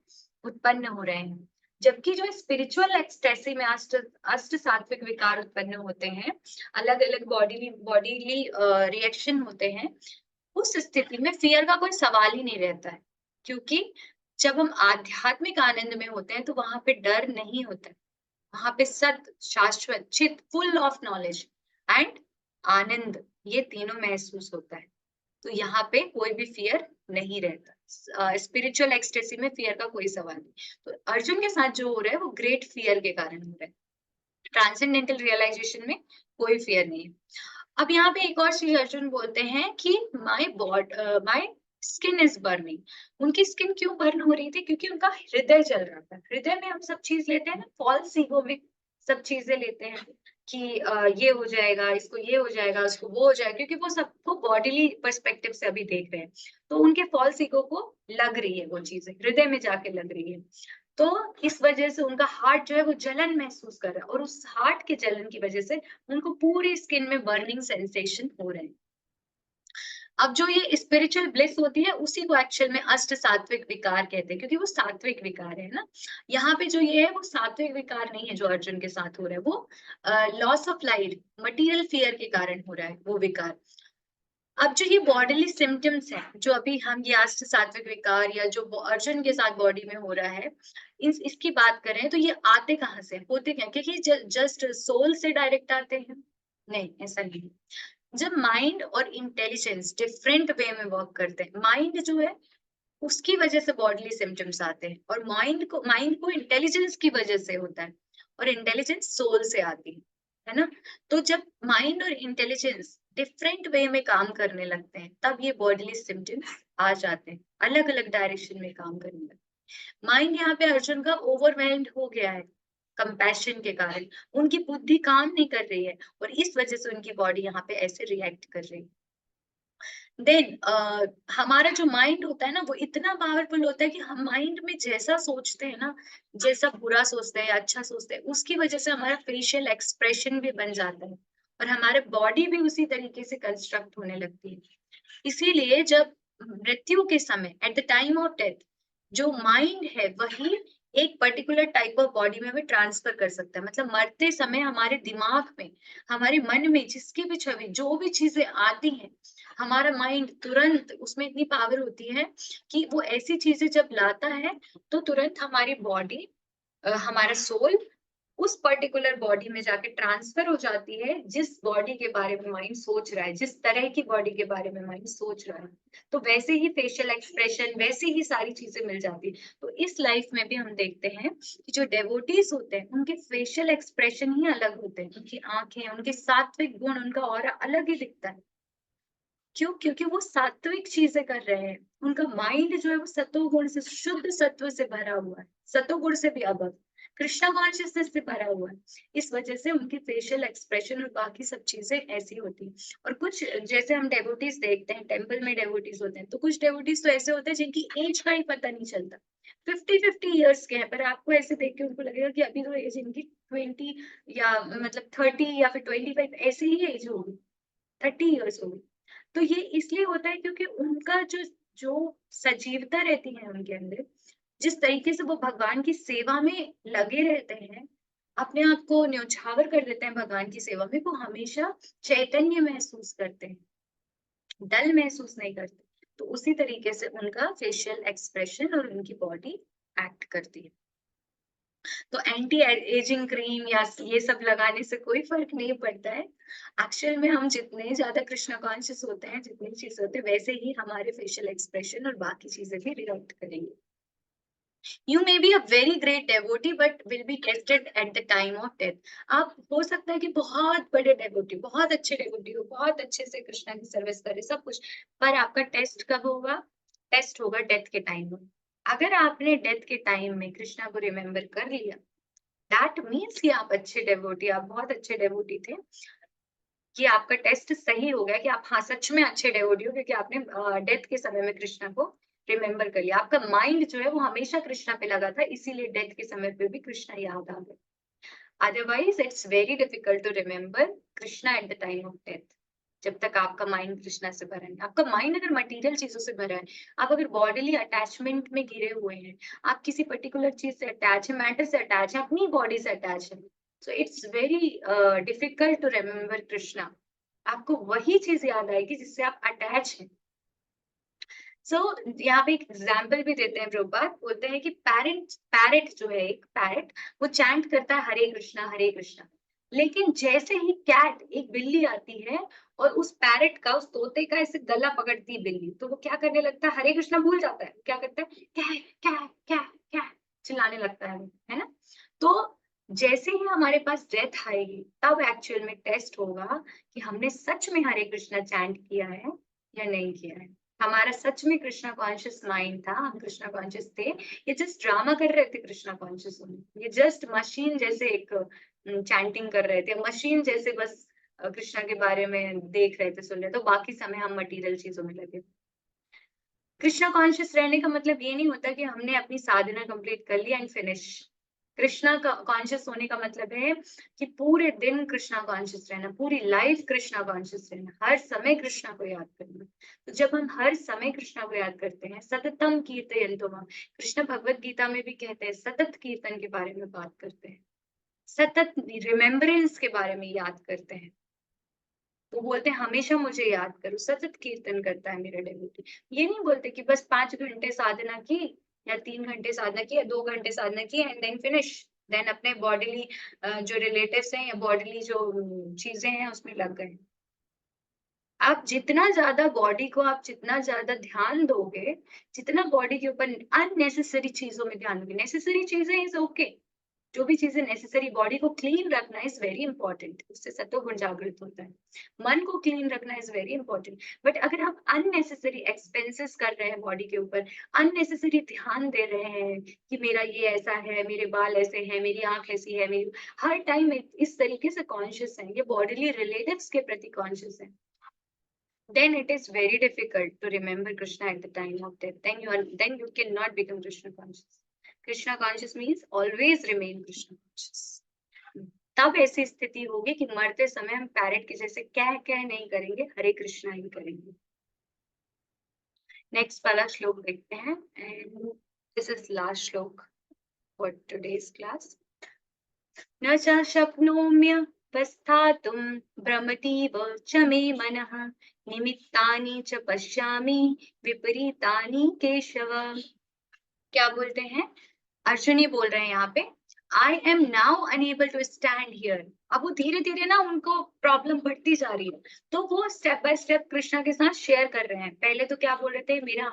उत्पन्न हो रहे हैं। जबकि जो स्पिरिचुअल एक्सटेसी में अष्ट सात्विक विकार उत्पन्न होते हैं, अलग अलग बॉडीली रिएक्शन होते हैं, उस स्थिति में फियर का कोई सवाल ही नहीं रहता है। क्योंकि जब हम आध्यात्मिक आनंद में होते हैं तो वहां पे डर नहीं होता है, वहां पे सत, शाश्वत, चित, फुल ऑफ नॉलेज एंड आनंद, ये तीनों महसूस होता है। तो यहाँ पे कोई भी फियर नहीं रहता। स्पिरिचुअल एक्सटेसी में फियर का कोई सवाल नहीं। तो अर्जुन के साथ जो हो रहा है वो ग्रेट फियर के कारण हो रहा है, ट्रांसेंडेंटल रियलाइजेशन में कोई फियर नहीं है। अब यहाँ पे एक और चीज अर्जुन बोलते हैं कि माई स्किन इज बर्निंग। उनकी स्किन क्यों बर्न हो रही थी, क्योंकि उनका हृदय जल रहा था। हृदय में हम सब चीज लेते हैं ना, फॉल्स ईगो में सब चीजें लेते हैं कि ये हो जाएगा, इसको ये हो जाएगा, उसको वो हो जाएगा, क्योंकि वो सबको बॉडीली पर्सपेक्टिव से अभी देख रहे हैं। तो उनके फॉल्स ईगो को लग रही है वो चीजें, हृदय में जाके लग रही है। तो इस वजह से उनका हार्ट जो है वो जलन महसूस कर रहा है, और उस हार्ट के जलन की वजह से उनको पूरी स्किन में बर्निंग सेंसेशन हो रहे हैं। अब जो ये स्पिरिचुअल ब्लिस होती है उसी को एक्चुअल में अष्ट सात्विक विकार कहते हैं, क्योंकि वो सात्विक विकार है ना। यहाँ पे जो ये है वो सात्विक विकार नहीं है जो अर्जुन के साथ हो रहा है, वो loss of life, material fear के कारण हो रहा है वो विकार। अब जो ये बॉडीली सिम्टम्स है जो अभी हम ये अष्ट सात्विक विकार या जो अर्जुन के साथ बॉडी में हो रहा है, इसकी बात करें तो ये आते कहाँ से, होते क्या, क्योंकि जस्ट सोल से डायरेक्ट आते हैं? नहीं, ऐसा नहीं। जब माइंड और इंटेलिजेंस डिफरेंट वे में वर्क करते हैं, माइंड जो है उसकी वजह से बॉडीली सिम्टम्स आते हैं, और माइंड को इंटेलिजेंस की वजह से होता है, और इंटेलिजेंस सोल से आती है ना। तो जब माइंड और इंटेलिजेंस डिफरेंट वे में काम करने लगते हैं तब ये बॉडीली सिम्टम्स आ जाते हैं, अलग अलग डायरेक्शन में काम करने लगते हैं। माइंड यहाँ पे अर्जुन का ओवरवेल्म्ड हो गया है कंपैशन के कारण, उनकी बुद्धि काम नहीं कर रही है, और इस वजह से उनकी बॉडी यहाँ पे ऐसे रिएक्ट कर रही है। देन हमारा जो माइंड होता है ना वो इतना पावरफुल होता है कि हम माइंड में जैसा सोचते हैं ना, जैसा बुरा सोचते हैं अच्छा सोचते हैं, उसकी वजह से हमारा फेशियल एक्सप्रेशन भी बन जाता है, और हमारे बॉडी भी उसी तरीके से कंस्ट्रक्ट होने लगती है। इसीलिए जब मृत्यु के समय, eight the time of death, जो माइंड है वही एक पर्टिकुलर टाइप ऑफ बॉडी में हमें ट्रांसफर कर सकता है। मतलब मरते समय हमारे दिमाग में, हमारे मन में जिसकी भी छवि, जो भी चीजें आती हैं, हमारा माइंड तुरंत, उसमें इतनी पावर होती है कि वो ऐसी चीजें जब लाता है तो तुरंत हमारी बॉडी, हमारा सोल उस पर्टिकुलर बॉडी में जाके ट्रांसफर हो जाती है, जिस बॉडी के बारे में माइंड सोच रहा है, जिस तरह की बॉडी के बारे में माइंड सोच रहा है, तो वैसे ही फेशियल एक्सप्रेशन, वैसे ही सारी चीजें मिल जाती है। तो इस लाइफ में भी हम देखते हैं कि जो डेवोटीज होते हैं उनके फेशियल एक्सप्रेशन ही अलग होते हैं, उनकी आंखें, उनके सात्विक गुण, उनका ऑरा अलग ही दिखता है। क्यों? क्योंकि वो सात्विक चीजें कर रहे हैं, उनका माइंड जो है वो सतोगुण से, शुद्ध सत्व से भरा हुआ है, सतोगुण से भी अबव, कृष्णा कॉन्शियसनेस से भरा हुआ है। इस वजह से उनकी फेशियल एक्सप्रेशन और बाकी सब चीजें ऐसी होती हैं। और कुछ जैसे हम डेवोटीज देखते हैं, टेम्पल में डेवोटीज होते हैं, तो कुछ डेवोटीज तो ऐसे होते हैं जिनकी एज का ही पता नहीं चलता, 50 ईयर्स के हैं, पर आपको ऐसे देख के उनको लगेगा कि अभी तो एज इनकी 20 या मतलब 30 या फिर 25 ऐसे ही एज होगी, 30 ईयर्स होगी। तो ये इसलिए होता है क्योंकि उनका जो जो सजीवता रहती है उनके अंदर, जिस तरीके से वो भगवान की सेवा में लगे रहते हैं, अपने आप को न्यौछावर कर देते हैं भगवान की सेवा में, वो हमेशा चैतन्य महसूस करते हैं, डल महसूस नहीं करते। तो उसी तरीके से उनका फेशियल एक्सप्रेशन और उनकी बॉडी एक्ट करती है। तो एंटी एजिंग क्रीम या ये सब लगाने से कोई फर्क नहीं पड़ता है। एक्चुअल में हम जितने ज्यादा कृष्णा कॉन्शियस होते हैं, जितनी चीज होते हैं, वैसे ही हमारे फेशियल एक्सप्रेशन और बाकी चीजें भी रिएक्ट करेंगे। You may be a very great devotee but will be tested at the time of death. आप हो सकता है कि बहुत बड़े devotee, बहुत अच्छे devotee हो, बहुत अच्छे से कृष्णा की सर्विस करे, सब कुछ, पर आपका टेस्ट कब होगा? टेस्ट होगा डेथ के टाइम में। अगर आपने डेथ के टाइम में कृष्णा को रिमेम्बर कर लिया, दैट मीन्स कि आप अच्छे devotee, आप बहुत अच्छे devotee थे, कि आपका टेस्ट सही हो गया कि आप हाँ सच में अच्छे devotee हो, क्योंकि आपने डेथ के समय में कृष्णा को रिमेम्बर कर लिया। आपका माइंड जो है वो हमेशा कृष्णा पे लगा था, इसीलिए डेथ के समय पे भी कृष्णा याद आ गए। Otherwise it's very difficult to remember Krishna at the time of death, जब तक आपका माइंड कृष्णा से भरा है। आपका माइंड अगर मटेरियल चीजों से भरा है, आप अगर बॉडीली अटैचमेंट में घिरे हुए हैं, आप किसी पर्टिकुलर चीज से अटैच है, मैटर से अटैच है, अपनी बॉडी से अटैच है, so it's very difficult to remember Krishna. आपको वही चीज याद आएगी जिससे आप अटैच हैं। सो यहाँ पे एक एग्जाम्पल भी देते हैं प्रभुपाद, बोलते हैं कि पैरेट जो है, एक पैरेट वो चैंट करता है हरे कृष्णा, लेकिन जैसे ही कैट, एक बिल्ली आती है और उस पैरेट का, उस तोते का ऐसे गला पकड़ती है बिल्ली, तो वो क्या करने लगता है? हरे कृष्णा भूल जाता है। क्या करता है? क्या क्या क्या क्या चिल्लाने लगता है ना? तो जैसे ही हमारे पास डेथ आएगी, तब एक्चुअल में टेस्ट होगा कि हमने सच में हरे कृष्णा चैंट किया है या नहीं किया है। हमारा सच में कृष्णा कॉन्शियस माइंड था, हम कृष्णा कॉन्शियस थे, ये जस्ट ड्रामा कर रहे थे कृष्णा कॉन्शियस होने, ये जस्ट मशीन जैसे एक चैंटिंग कर रहे थे, मशीन जैसे बस कृष्णा के बारे में देख रहे थे, सुन रहे थे, तो बाकी समय हम मटेरियल चीजों में लगे। कृष्णा कॉन्शियस रहने का मतलब ये नहीं होता कि हमने अपनी साधना कंप्लीट कर ली एंड फिनिश। कृष्णा का कॉन्शियस होने का मतलब है कि पूरे दिन कृष्णा कॉन्शियस रहना, पूरी लाइफ कृष्णा कॉन्शियस रहना, हर समय कृष्णा को याद करना। तो जब हम हर समय कृष्णा को याद करते हैं, सततम कीर्तयन्तु मां, कृष्ण भगवत गीता में भी कहते हैं, सतत कीर्तन के बारे में बात करते हैं, सतत रिमेम्बरेंस के बारे में याद करते हैं। वो बोलते हैं हमेशा मुझे याद करो, सतत कीर्तन करता है मेरा डेवोटी। ये नहीं बोलते कि बस 5 घंटे साधना की या 3 घंटे साधना की या 2 घंटे साधना की एंड देन फिनिश, देन अपने बॉडीली जो रिलेटिव्स हैं या बॉडीली जो चीजें हैं उसमें लग गए। आप जितना ज्यादा बॉडी को, आप जितना ज्यादा ध्यान दोगे, जितना बॉडी के ऊपर अननेसेसरी चीजों में ध्यान दोगे, नेसेसरी चीजें इज ओके, जो भी चीजें नेसेसरी, बॉडी को क्लीन रखना इज वेरी इंपॉर्टेंट, उससे सत्वगुण जागृत होता है। मन को क्लीन रखना इज वेरी इंपॉर्टेंट, बट अगर आप अननेसेसरी एक्सपेंसेस कर रहे हैं बॉडी के ऊपर, अननेसेसरी ध्यान दे रहे हैं कि मेरा ये ऐसा है, मेरे बाल ऐसे हैं, मेरी आंख ऐसी है, मेरी हर टाइम इस तरीके से कॉन्शियस है, ये बॉडीली रिलेटिव्स के प्रति कॉन्शियस है, then it is very difficult to remember Krishna at the time of death. Then you cannot become Krishna conscious. Krishna conscious means always remain Krishna conscious. तब ऐसी स्थिति होगी कि मरते समय हम पैरेट के जैसे कह नहीं करेंगे, हरे कृष्णा ही करेंगे। नेक्स्ट वाला श्लोक देखते हैं, एंड दिस इज लास्ट श्लोक फॉर टुडेज क्लास। न च शक्नोम्यवस्थातुं भ्रमतीव च मे मनः, निमित्तानि च पश्यामि विपरीतानि केशव। क्या बोलते हैं? अर्जुन ही बोल रहे हैं यहाँ पे, I am now unable to stand here. अब वो धीरे धीरे ना उनको प्रॉब्लम बढ़ती जा रही है, तो वो स्टेप बाय स्टेप कृष्णा के साथ शेयर कर रहे हैं। पहले तो क्या बोल रहे थे, मेरा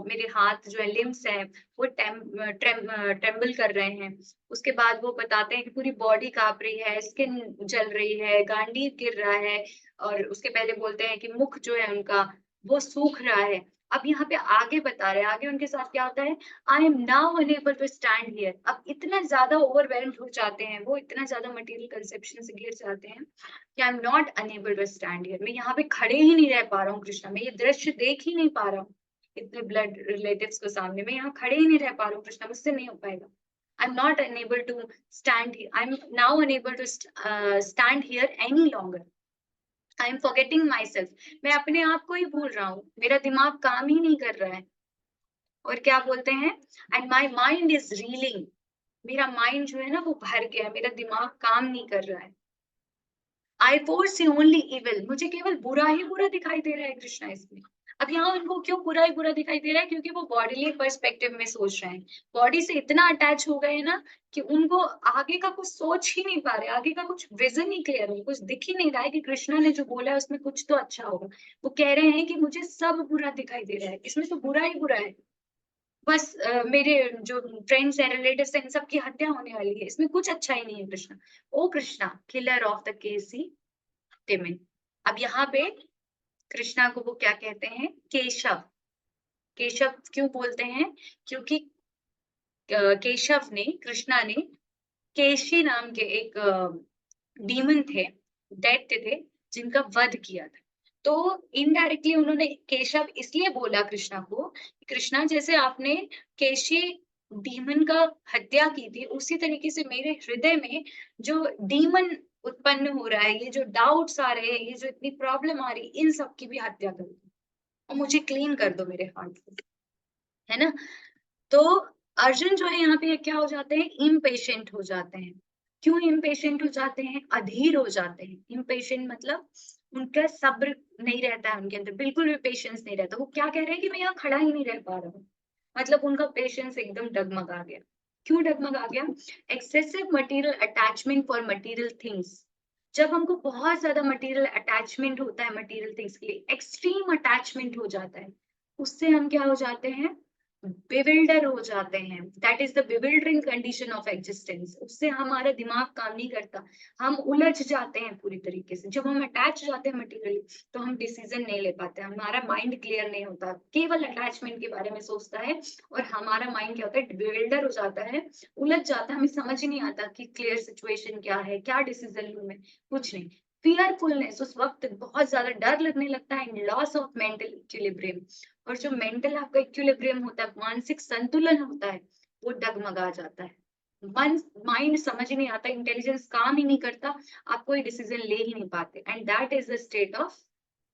मेरे हाथ जो है, लिम्स है, वो ट्रेम्बल कर रहे हैं। उसके बाद वो बताते हैं कि पूरी बॉडी कांप रही है, स्किन जल रही है, गांडीव गिर रहा है, और उसके पहले बोलते हैं कि मुख जो है उनका वो सूख रहा है। अब यहाँ पे आगे बता रहे हैं, आगे उनके साथ क्या होता है, I am now unable to stand here. अब इतना ज्यादा ओवरवेल्म्ड हो जाते हैं वो, इतना ज्यादा मटेरियल कंसेप्शन से घिर जाते हैं कि I am not unable to stand here, मैं यहाँ पे खड़े ही नहीं रह पा रहा हूँ कृष्णा, मैं ये दृश्य देख ही नहीं पा रहा हूँ इतने ब्लड रिलेटिव्स को सामने, मैं यहाँ खड़े ही नहीं रह पा रहा हूँ कृष्णा, मुझसे नहीं हो पाएगा। I am not unable to stand, I am now unable to stand here any longer, I am forgetting myself, मैं अपने आप को ही भूल रहा हूँ, मेरा दिमाग काम ही नहीं कर रहा है। और क्या बोलते हैं, and my mind is railing, मेरा माइंड जो है ना वो भर गया, मेरा दिमाग काम नहीं कर रहा है। आई फोरसी ओनली इविल, मुझे केवल बुरा ही बुरा दिखाई दे रहा है कृष्णा इसमें। अब यहाँ उनको क्यों बुरा ही बुरा दिखाई दे रहा है, क्योंकि वो बॉडीली पर्सपेक्टिव में सोच रहे हैं, बॉडी से इतना अटैच हो गए हैं ना कि उनको आगे का कुछ सोच ही नहीं पा रहे, आगे का कुछ विजन ही क्लियर नहीं, कुछ दिख ही नहीं रहा है कि कृष्णा ने जो बोला है उसमें कुछ तो अच्छा होगा। वो कह रहे हैं कि मुझे सब बुरा दिखाई दे रहा है, इसमें तो बुरा ही बुरा है, बस मेरे जो फ्रेंड्स हैं, रिलेटिव्स हैं, इन सब की हत्या होने वाली है, इसमें कुछ अच्छा ही नहीं है कृष्णा। ओ कृष्णा, किलर ऑफ द केसी टिमिन। अब यहाँ पे कृष्णा को वो क्या कहते हैं, केशव। केशव क्यों बोलते हैं, क्योंकि केशव ने, कृष्णा ने केशी नाम के एक डीमन थे, दैत्य थे, जिनका वध किया था। तो इनडायरेक्टली उन्होंने केशव इसलिए बोला कृष्णा को, कृष्णा जैसे आपने केशी डीमन का हत्या की थी, उसी तरीके से मेरे हृदय में जो डीमन उत्पन्न हो रहा है, ये जो डाउट्स आ रहे हैं, ये जो इतनी प्रॉब्लम आ रही, इन सब की भी हत्या कर दो और मुझे क्लीन कर दो मेरे हार्ट को, है ना। तो अर्जुन जो है यहाँ पे क्या हो जाते हैं, इम्पेशेंट हो जाते हैं। क्यों इम्पेशेंट हो जाते हैं, अधीर हो जाते हैं। इम्पेशेंट मतलब उनका सब्र नहीं रहता है उनके अंदर, बिल्कुल भी पेशेंस नहीं रहता। वो क्या कह रहे हैं कि मैं यहाँ खड़ा ही नहीं रह पा रहा हूँ, मतलब उनका पेशेंस एकदम डगमगा गया। क्यों डगमगा गया, excessive material attachment for material things. जब हमको बहुत ज्यादा मटेरियल अटैचमेंट होता है, मटेरियल थिंग्स के लिए एक्सट्रीम अटैचमेंट हो जाता है, उससे हम क्या हो जाते हैं, बिविल्डर हो जाते हैं। That is the bewildering condition of existence. उससे हमारा दिमाग काम नहीं करता, हम उलझ जाते हैं पूरी तरीके से। जब हम अटैच जाते हैं मटेरियली तो हम डिसीजन नहीं ले पाते, हमारा माइंड क्लियर नहीं होता, केवल अटैचमेंट के बारे में सोचता है, और हमारा माइंड क्या होता है, बिविल्डर हो जाता है, उलझ जाता है, हमें समझ ही नहीं आता कि क्लियर सिचुएशन क्या है, क्या डिसीजन लूं मैं, कुछ नहीं। फियरफुलनेस, उस वक्त बहुत ज्यादा डर लगने लगता है, लॉस ऑफ मेंटल इक्विलिब्रियम, और जो मेंटल आपका इक्विलिब्रियम होता है, मानसिक संतुलन होता है, वो डगमगा जाता है। मन, माइंड समझ ही नहीं आता, इंटेलिजेंस काम ही नहीं करता, आप कोई डिसीजन ले ही नहीं पाते, and that is the state of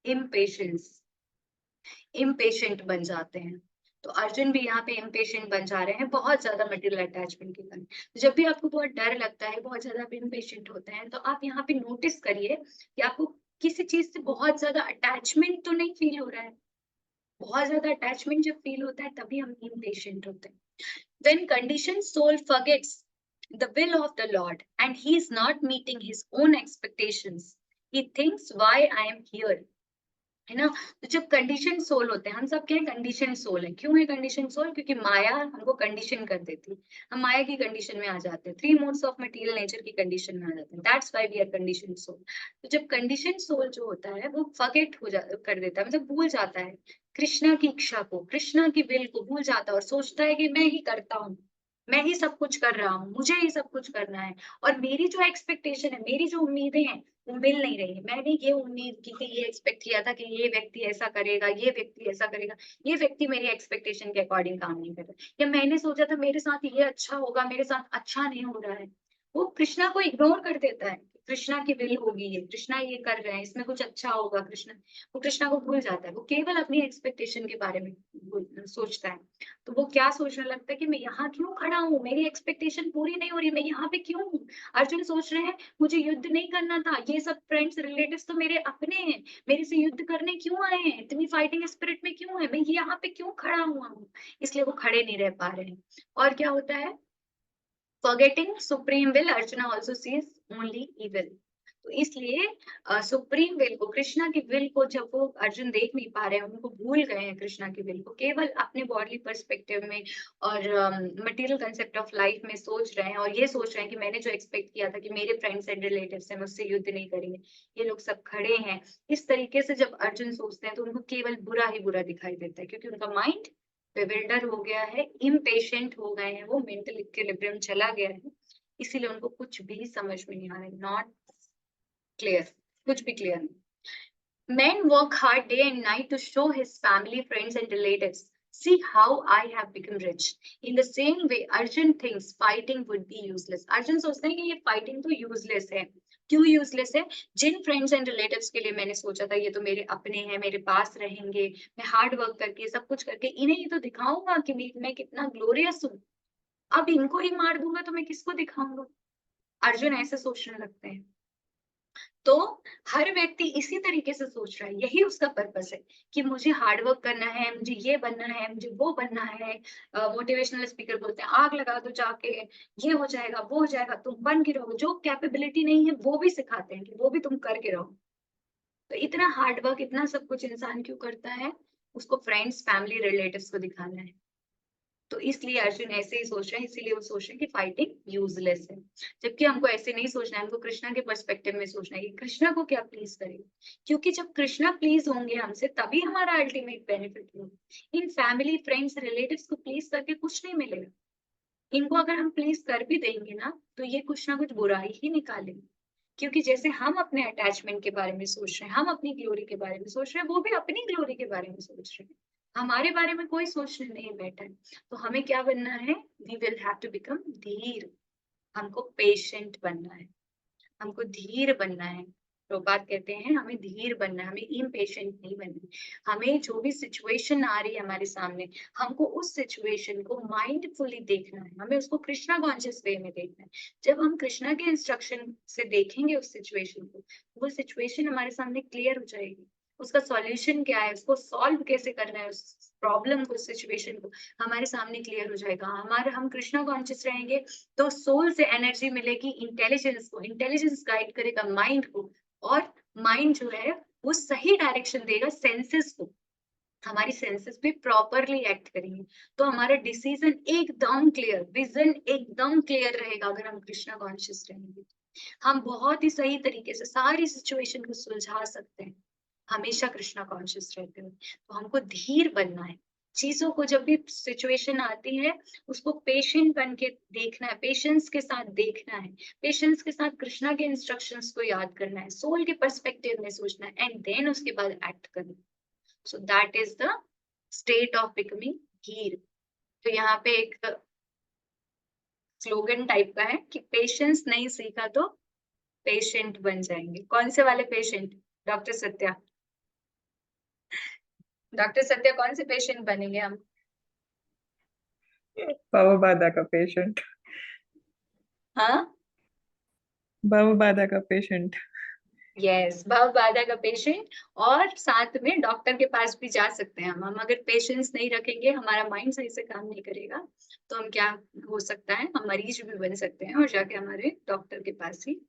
impatience. Impatient बन जाते हैं। तो अर्जुन भी यहाँ पे इम्पेशेंट बन जा रहे हैं, बहुत ज्यादा मटेरियल अटैचमेंट के कारण। जब भी आपको बहुत डर लगता है, बहुत ज्यादा आप इम्पेशेंट होते हैं, तो आप यहाँ पे नोटिस करिए कि आपको किसी चीज से बहुत ज्यादा अटैचमेंट तो नहीं फील हो रहा है। बहुत ज्यादा अटैचमेंट जब फील होता है तभी हम इम्पेशेंट होते हैं। When conditioned soul forgets the will of the Lord and he is not meeting his own expectations, he thinks why I am here, है ना। तो जब कंडीशन सोल होते हैं, हम सब क्या कंडीशन सोल है। क्यों है कंडीशन सोल, क्योंकि माया हमको कंडीशन कर देती है, हम माया की कंडीशन में आ जाते हैं, three modes of material nature की कंडीशन में आ जाते हैं। That's why we are condition soul. तो जब कंडीशन सोल जो होता है वो फॉरगेट कर देता है, मतलब भूल जाता है कृष्णा की इच्छा को, कृष्णा की विल को भूल जाता है, और सोचता है कि मैं ही करता हूँ, मैं ही सब कुछ कर रहा हूँ, मुझे ही सब कुछ करना है, और मेरी जो एक्सपेक्टेशन है, मेरी जो उम्मीदें हैं वो मिल नहीं रही है। मैंने ये उम्मीद की थी, ये एक्सपेक्ट किया था कि ये व्यक्ति ऐसा करेगा, ये व्यक्ति ऐसा करेगा, ये व्यक्ति मेरी एक्सपेक्टेशन के अकॉर्डिंग काम नहीं कर रहा, या मैंने सोचा था मेरे साथ ये अच्छा होगा, मेरे साथ अच्छा नहीं हो रहा है। वो कृष्णा को इग्नोर कर देता है, कृष्णा की विल होगी, ये कृष्णा ये कर रहे हैं, इसमें कुछ अच्छा होगा, कृष्णा, वो कृष्णा को भूल जाता है, वो केवल अपनी एक्सपेक्टेशन के बारे में सोचता है। तो वो क्या सोचने लगता है कि मैं यहाँ क्यों खड़ा हूँ, मेरी एक्सपेक्टेशन पूरी नहीं हो रही, मैं यहाँ पे क्यों हूँ। अर्जुन सोच रहे हैं मुझे युद्ध नहीं करना था, ये सब फ्रेंड्स रिलेटिव्स तो मेरे अपने हैं, मेरे से युद्ध करने क्यों आए हैं, इतनी फाइटिंग स्पिरिट में क्यों है, मैं यहाँ पे क्यों खड़ा हुआ हूँ। इसलिए वो खड़े नहीं रह पा रहे हैं। और क्या होता है, forgetting supreme will, Arjuna also sees only evil। तो इसलिए सुप्रीम विल को, कृष्णा की विल को जब वो अर्जुन देख नहीं पा रहे हैं, उनको भूल गए हैं कृष्णा की विल को, केवल अपने बॉडी पर्सपेक्टिव में और मटेरियल कंसेप्ट ऑफ लाइफ में सोच रहे हैं, और ये सोच रहे हैं कि मैंने जो एक्सपेक्ट किया था कि मेरे फ्रेंड्स एंड रिलेटिव्स हैं मुझसे युद्ध नहीं करेंगे, ये लोग सब खड़े हैं, इस तरीके से जब अर्जुन सोचते हैं तो उनको केवल बुरा ही बुरा दिखाई देता है, क्योंकि उनका माइंड बेविल्डर हो गया है, इम्पेशेंट हो गए हैं, वो मेंटल इक्विलिब्रियम चला गया है, इसीलिए उनको कुछ भी समझ में नहीं आ रहा है, नॉट क्लियर, कुछ भी क्लियर नहीं। Men work hard day and night to show his family, friends and relatives, see how I have become rich. In the same way, Arjun thinks fighting would be useless. Arjun सोचते हैं कि ये fighting तो useless है। क्यों useless है, जिन friends and relatives के लिए मैंने सोचा था ये तो मेरे अपने हैं, मेरे पास रहेंगे, मैं हार्ड वर्क करके सब कुछ करके इन्हें ही तो दिखाऊंगा कि मैं कितना ग्लोरियस हूँ, अब इनको ही मार दूंगा तो मैं किसको दिखाऊंगा। अर्जुन ऐसे सोचने लगते हैं। तो हर व्यक्ति इसी तरीके से सोच रहा है, यही उसका पर्पस है कि मुझे हार्ड वर्क करना है, मुझे ये बनना है, मुझे वो बनना है। मोटिवेशनल स्पीकर बोलते हैं आग लगा दो जाके, ये हो जाएगा वो हो जाएगा, तुम बन के रहो। जो कैपेबिलिटी नहीं है वो भी सिखाते हैं कि वो भी तुम करके रहो। तो इतना हार्ड वर्क, इतना सब कुछ इंसान क्यों करता है? उसको फ्रेंड्स, फैमिली, रिलेटिव्स को दिखाना है। तो इसलिए अर्जुन ऐसे ही सोच रहे हैं, इसीलिए वो सोच रहे हैं कि फाइटिंग यूजलेस है। जबकि हमको ऐसे नहीं सोचना है, हमको कृष्णा के पर्सपेक्टिव में सोचना है कि कृष्णा को क्या प्लीज करेगा, क्योंकि जब कृष्णा प्लीज होंगे हमसे तभी हमारा अल्टीमेट बेनिफिट होगा। इन फैमिली, फ्रेंड्स, रिलेटिव्स को प्लीज करके कुछ नहीं मिलेगा। इनको अगर हम प्लीज कर भी देंगे ना तो ये कुछ ना कुछ बुराई ही निकालेंगे, क्योंकि जैसे हम अपने अटैचमेंट के बारे में सोच रहे हैं, हम अपनी ग्लोरी के बारे में सोच रहे हैं, वो भी अपनी ग्लोरी के बारे में सोच रहे हैं। हमारे बारे में कोई सोचने नहीं बैठा है। तो हमें क्या बनना है? We will have to become धीर। हमको पेशेंट बनना है, हमको धीर बनना है। प्रभुपाद कहते हैं हमें धीर बनना है, हमें इम्पेशेंट नहीं बनना है। हमें जो भी सिचुएशन आ रही है हमारे सामने, हमको उस सिचुएशन को माइंडफुली देखना है, हमें उसको कृष्णा कॉन्शियस वे में देखना है। जब हम कृष्णा के इंस्ट्रक्शन से देखेंगे उस सिचुएशन को, वो सिचुएशन हमारे सामने क्लियर हो जाएगी। उसका सॉल्यूशन क्या है, उसको सॉल्व कैसे करना है, उस प्रॉब्लम को, सिचुएशन को हमारे सामने क्लियर हो जाएगा। हमारे हम कृष्णा कॉन्शियस रहेंगे तो सोल से एनर्जी मिलेगी इंटेलिजेंस को, इंटेलिजेंस गाइड करेगा माइंड को, और माइंड जो है वो सही डायरेक्शन देगा सेंसेस को। हमारी सेंसेस भी प्रॉपरली एक्ट करेंगे तो हमारा डिसीजन एकदम क्लियर, विजन एकदम क्लियर रहेगा। अगर हम कृष्णा कॉन्शियस रहेंगे हम बहुत ही सही तरीके से सारी सिचुएशन को सुलझा सकते हैं, हमेशा कृष्णा कॉन्शियस रहते हुए। तो हमको धीर बनना है। चीजों को जब भी सिचुएशन आती है उसको पेशेंट बन के देखना है, पेशेंस के साथ देखना है, पेशेंस के साथ कृष्णा के इंस्ट्रक्शंस को याद करना है, सोल के पर्सपेक्टिव में सोचना है, एंड देन उसके बाद एक्ट करना है। So that is the state of becoming धीर। तो यहाँ पे एक स्लोगन टाइप का है कि पेशेंस नहीं सीखा तो पेशेंट बन जाएंगे। कौन से वाले patient? Doctor Satya, doctor Satya कौन से पेशेंट बनेंगे हम? भव बाधा का पेशेंट। हाँ, भव बाधा का पेशेंट। यस, भाव बाधा का पेशेंट। और साथ में डॉक्टर के पास भी जा सकते हैं हम अगर पेशेंस नहीं रखेंगे, हमारा माइंड सही से काम नहीं करेगा तो हम क्या हो सकता है, हम मरीज भी बन सकते हैं और जाके हमारे डॉक्टर के पास ही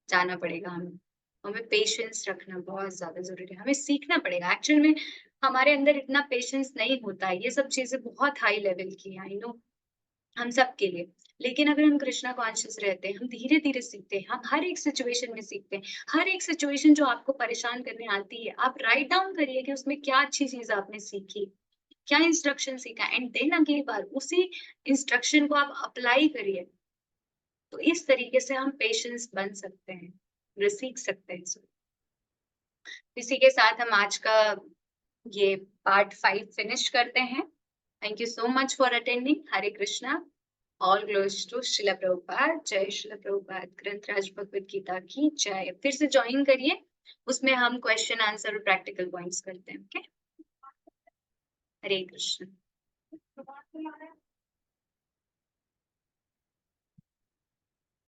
जाना पड़ेगा हमें। हमें पेशेंस रखना बहुत ज्यादा जरूरी है, हमें सीखना पड़ेगा। एक्चुअल में हमारे अंदर इतना पेशेंस नहीं होता है, ये सब चीजें बहुत हाई लेवल की है, आई नो, हम सब के लिए। लेकिन अगर हम कृष्णा कॉन्शियस रहते हैं, हम धीरे धीरे सीखते हैं, हम हर एक सिचुएशन में सीखते हैं। हर एक सिचुएशन जो आपको परेशान करने आती है आप राइट डाउन करिए कि उसमें क्या अच्छी चीज आपने सीखी, क्या इंस्ट्रक्शन सीखा, एंड देन अगली बार उसी इंस्ट्रक्शन को आप अप्लाई करिए। तो इस तरीके से हम पेशेंस बन सकते हैं, सीख सकते हैं। इसी के साथ हम आज का ये पार्ट 5 फिनिश करते हैं। Thank you so much for attending. Hare Krishna. All glories to Srila Prabhupada. जय श्रील प्रभुपाद। ग्रंथराज भगवद गीता की जय। फिर से ज्वाइन करिए, उसमें हम क्वेश्चन आंसर और प्रैक्टिकल पॉइंट्स करते हैं। ओके, हरे कृष्ण।